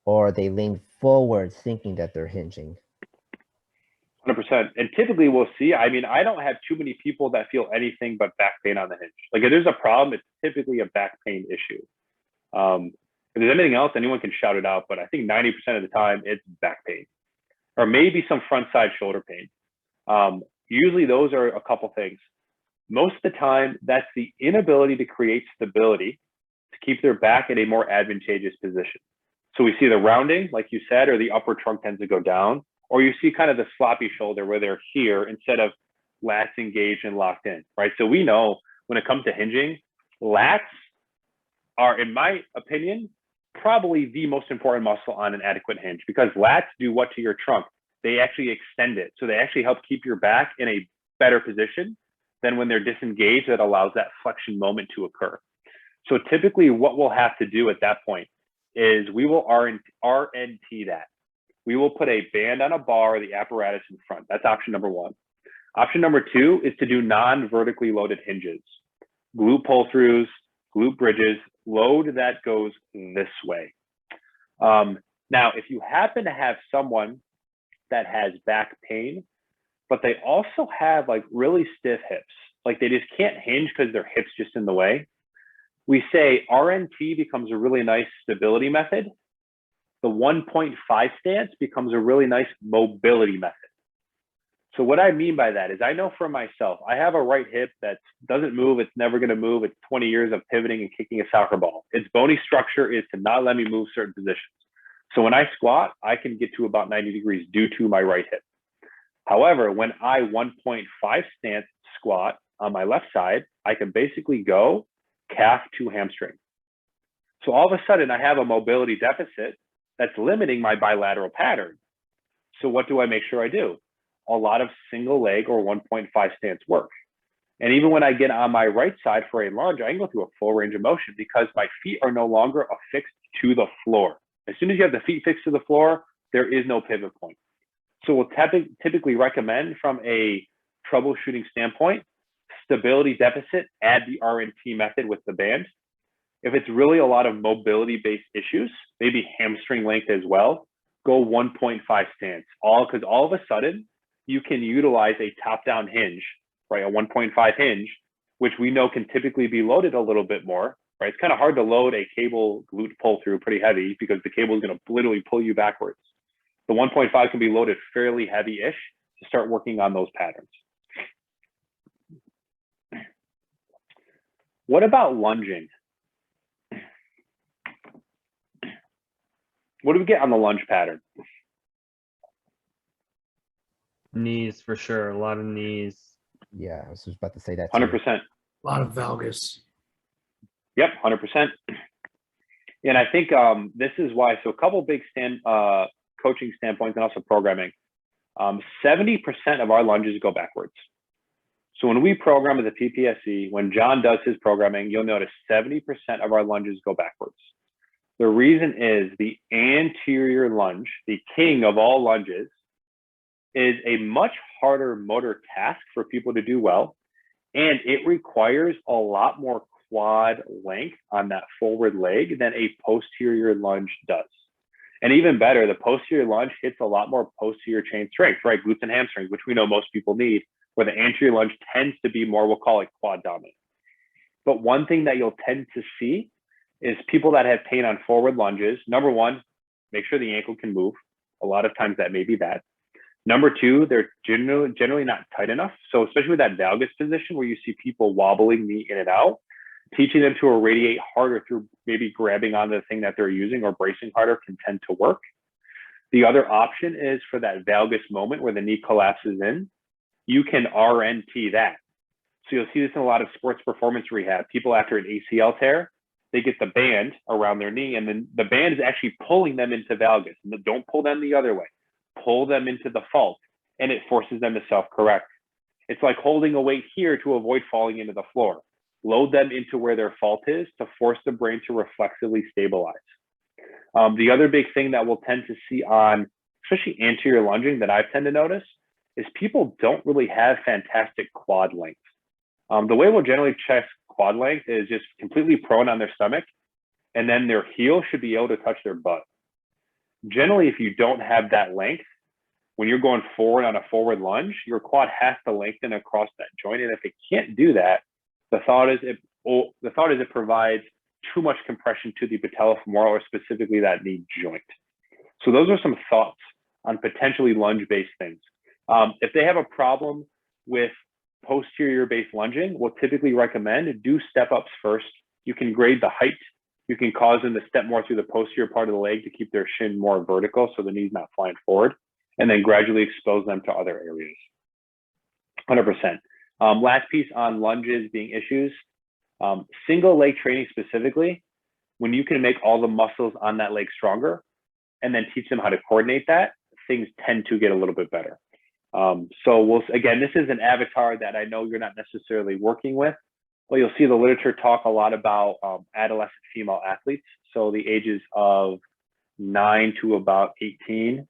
or they lean forward thinking that they're hinging.
100%. And typically we'll see, I mean, I don't have too many people that feel anything but back pain on the hinge. Like if there's a problem, it's typically a back pain issue. If there's anything else, anyone can shout it out, but I think 90% of the time it's back pain or maybe some front side shoulder pain. Usually those are a couple things. Most of the time, that's the inability to create stability to keep their back in a more advantageous position. So we see the rounding, like you said, or the upper trunk tends to go down, or you see kind of the sloppy shoulder where they're here instead of lats engaged and locked in, right? So we know when it comes to hinging, lats are, in my opinion, probably the most important muscle on an adequate hinge because lats do what to your trunk? They actually extend it. So they actually help keep your back in a better position than when they're disengaged that allows that flexion moment to occur. So typically what we'll have to do at that point is we will RNT that. We will put a band on a bar or the apparatus in front. That's option number one. Option number two is to do non-vertically loaded hinges, glute pull-throughs, glute bridges, load that goes this way. Now, if you happen to have someone that has back pain, but they also have like really stiff hips, like they just can't hinge because their hips just in the way, we say RNT becomes a really nice stability method. The 1.5 stance becomes a really nice mobility method. So what I mean by that is I know for myself, I have a right hip that doesn't move. It's never going to move. It's 20 years of pivoting and kicking a soccer ball. Its bony structure is to not let me move certain positions. So when I squat, I can get to about 90 degrees due to my right hip. However, when I 1.5 stance squat on my left side, I can basically go calf to hamstring. So all of a sudden I have a mobility deficit that's limiting my bilateral pattern. So what do I make sure I do? A lot of single leg or 1.5 stance work. And even when I get on my right side for a lunge, I can go through a full range of motion because my feet are no longer affixed to the floor. As soon as you have the feet fixed to the floor, there is no pivot point. So we'll typically recommend from a troubleshooting standpoint, stability deficit, add the RNT method with the band. If it's really a lot of mobility-based issues, maybe hamstring length as well, go 1.5 stance. Because all of a sudden, you can utilize a top-down hinge, right? A 1.5 hinge, which we know can typically be loaded a little bit more, right? It's kind of hard to load a cable glute pull-through pretty heavy because the cable is going to literally pull you backwards. The 1.5 can be loaded fairly heavy-ish to start working on those patterns. What about lunging? What do we get on the lunge pattern?
Knees for sure. A lot of knees.
Yeah, I was just about to say that too.
100%.
A lot of valgus.
Yep, 100%. And I think this is why, so a couple big coaching standpoints and also programming. 70% of our lunges go backwards. So when we program as a PPSC, when John does his programming, you'll notice 70% of our lunges go backwards. The reason is the anterior lunge, the king of all lunges, is a much harder motor task for people to do well. And it requires a lot more quad length on that forward leg than a posterior lunge does. And even better, the posterior lunge hits a lot more posterior chain strength, right? Glutes and hamstrings, which we know most people need, where the anterior lunge tends to be more, we'll call it quad dominant. But one thing that you'll tend to see is people that have pain on forward lunges. Number one, make sure the ankle can move. A lot of times that may be that. Number two, they're generally not tight enough. So especially with that valgus position where you see people wobbling knee in and out, Teaching them to irradiate harder through maybe grabbing on the thing that they're using or bracing harder can tend to work. The other option is for that valgus moment where the knee collapses in, you can RNT that. So you'll see this in a lot of sports performance rehab. People after an ACL tear, they get the band around their knee, and then the band is actually pulling them into valgus. Don't pull them the other way. Pull them into the fault, and it forces them to self-correct. It's like holding a weight here to avoid falling into the floor. Load them into where their fault is to force the brain to reflexively stabilize. The other big thing that we'll tend to see on, especially anterior lunging, that I tend to notice is people don't really have fantastic quad length. The way we'll generally check quad length is just completely prone on their stomach, and then their heel should be able to touch their butt. Generally, if you don't have that length, when you're going forward on a forward lunge, your quad has to lengthen across that joint. And if it can't do that, the thought is it provides too much compression to the patellofemoral, or specifically that knee joint. So those are some thoughts on potentially lunge-based things. If they have a problem with posterior-based lunging, we'll typically recommend do step-ups first. You can grade the height. You can cause them to step more through the posterior part of the leg to keep their shin more vertical so the knee's not flying forward, and then gradually expose them to other areas. 100%. Last piece on lunges being issues, single leg training specifically, when you can make all the muscles on that leg stronger and then teach them how to coordinate that, things tend to get a little bit better. So again, this is an avatar that I know you're not necessarily working with, but you'll see the literature talk a lot about adolescent female athletes. So the ages of 9 to about 18,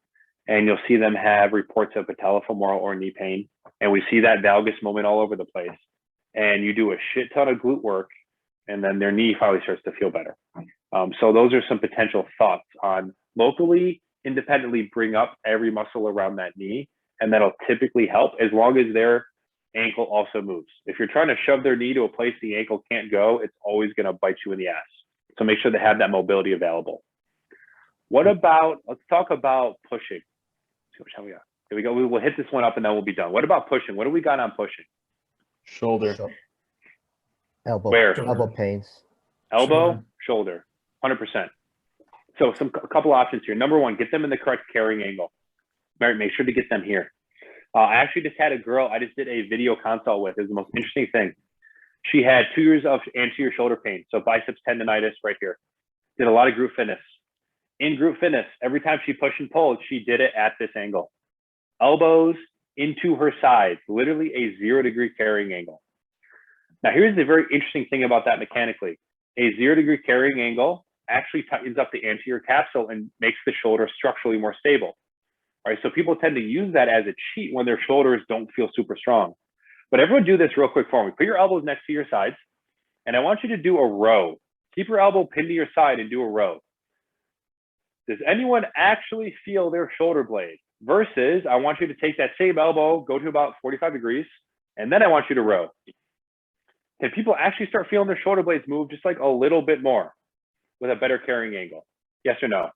and you'll see them have reports of patellofemoral or knee pain. And we see that valgus moment all over the place. And you do a shit ton of glute work, and then their knee finally starts to feel better. So those are some potential thoughts on locally, independently bring up every muscle around that knee, and that'll typically help as long as their ankle also moves. If you're trying to shove their knee to a place the ankle can't go, it's always going to bite you in the ass. So make sure they have that mobility available. What about, let's talk about pushing. See which one we got. Here we go. We'll hit this one up and then we'll be done. What about pushing? What do we got on pushing?
Shoulder.
Elbow.
Where?
Elbow pains.
Elbow, shoulder, 100%. So a couple options here. Number one, get them in the correct carrying angle. Make sure to get them here. I actually just had a girl I just did a video consult with. It was the most interesting thing. She had 2 years of anterior shoulder pain, so biceps tendonitis right here. Did a lot of group fitness. In group fitness, every time she pushed and pulled, she did it at this angle. Elbows into her sides, literally a 0-degree carrying angle. Now, here's the very interesting thing about that mechanically. A 0-degree carrying angle actually tightens up the anterior capsule and makes the shoulder structurally more stable. All right, so people tend to use that as a cheat when their shoulders don't feel super strong. But everyone do this real quick for me. Put your elbows next to your sides, and I want you to do a row. Keep your elbow pinned to your side and do a row. Does anyone actually feel their shoulder blade? Versus, I want you to take that same elbow, go to about 45 degrees, and then I want you to row. Can people actually start feeling their shoulder blades move just like a little bit more with a better carrying angle? Yes or no?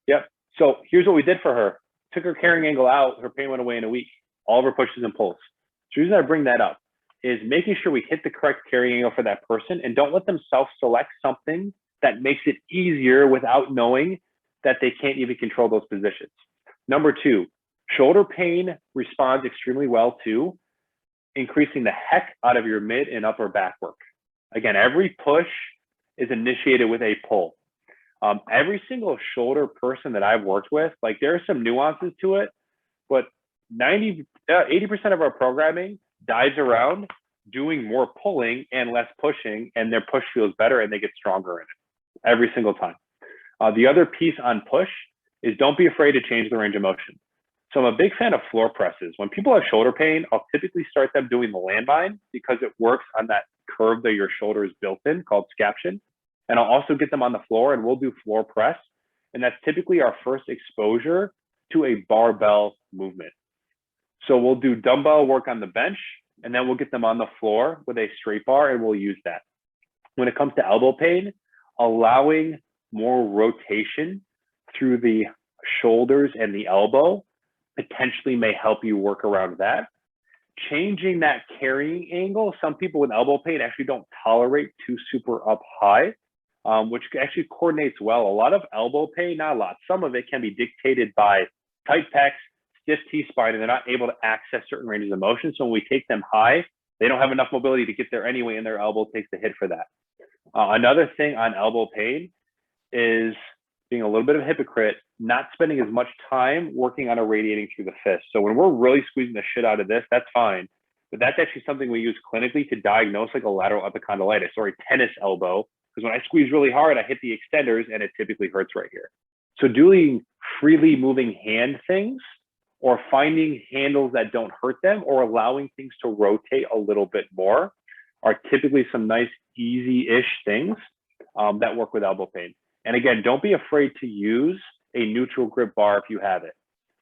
Yep. So here's what we did for her. Took her carrying angle out, her pain went away in a week. All of her pushes and pulls. So the reason I bring that up is making sure we hit the correct carrying angle for that person and don't let them self-select something that makes it easier without knowing that they can't even control those positions. Number two, shoulder pain responds extremely well to increasing the heck out of your mid and upper back work. Again, every push is initiated with a pull. Every single shoulder person that I've worked with, like there are some nuances to it, but 80% of our programming dives around doing more pulling and less pushing, and their push feels better and they get stronger in it every single time. The other piece on push is don't be afraid to change the range of motion. So I'm a big fan of floor presses. When people have shoulder pain, I'll typically start them doing the landmine because it works on that curve that your shoulder is built in called scaption. And I'll also get them on the floor and we'll do floor press. And that's typically our first exposure to a barbell movement. So we'll do dumbbell work on the bench and then we'll get them on the floor with a straight bar and we'll use that. When it comes to elbow pain, allowing more rotation through the shoulders and the elbow potentially may help you work around that. changing that carrying angle. Some people with elbow pain actually don't tolerate too super up high, which actually coordinates well. A lot of elbow pain, not a lot, some of it can be dictated by tight pecs, stiff T-spine, and they're not able to access certain ranges of motion. So when we take them high, they don't have enough mobility to get there anyway, and their elbow takes the hit for that. Another thing on elbow pain is being a little bit of a hypocrite, not spending as much time working on irradiating through the fist. So when we're really squeezing the shit out of this, that's fine. But that's actually something we use clinically to diagnose like a lateral epicondylitis or a tennis elbow. Because when I squeeze really hard, I hit the extenders and it typically hurts right here. So doing freely moving hand things or finding handles that don't hurt them or allowing things to rotate a little bit more are typically some nice, easy-ish things that work with elbow pain. And again, don't be afraid to use a neutral grip bar if you have it.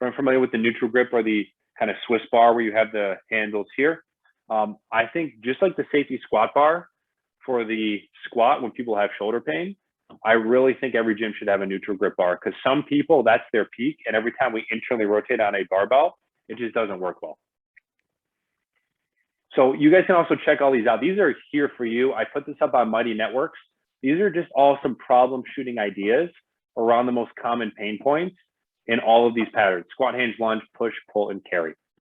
If I'm familiar with the neutral grip or the kind of Swiss bar where you have the handles here, I think just like the safety squat bar for the squat when people have shoulder pain, I really think every gym should have a neutral grip bar because some people, that's their peak. And every time we internally rotate on a barbell, it just doesn't work well. So you guys can also check all these out. These are here for you. I put this up on Mighty Networks. These are just all some problem shooting ideas around the most common pain points in all of these patterns: squat, hinge, lunge, push, pull, and carry.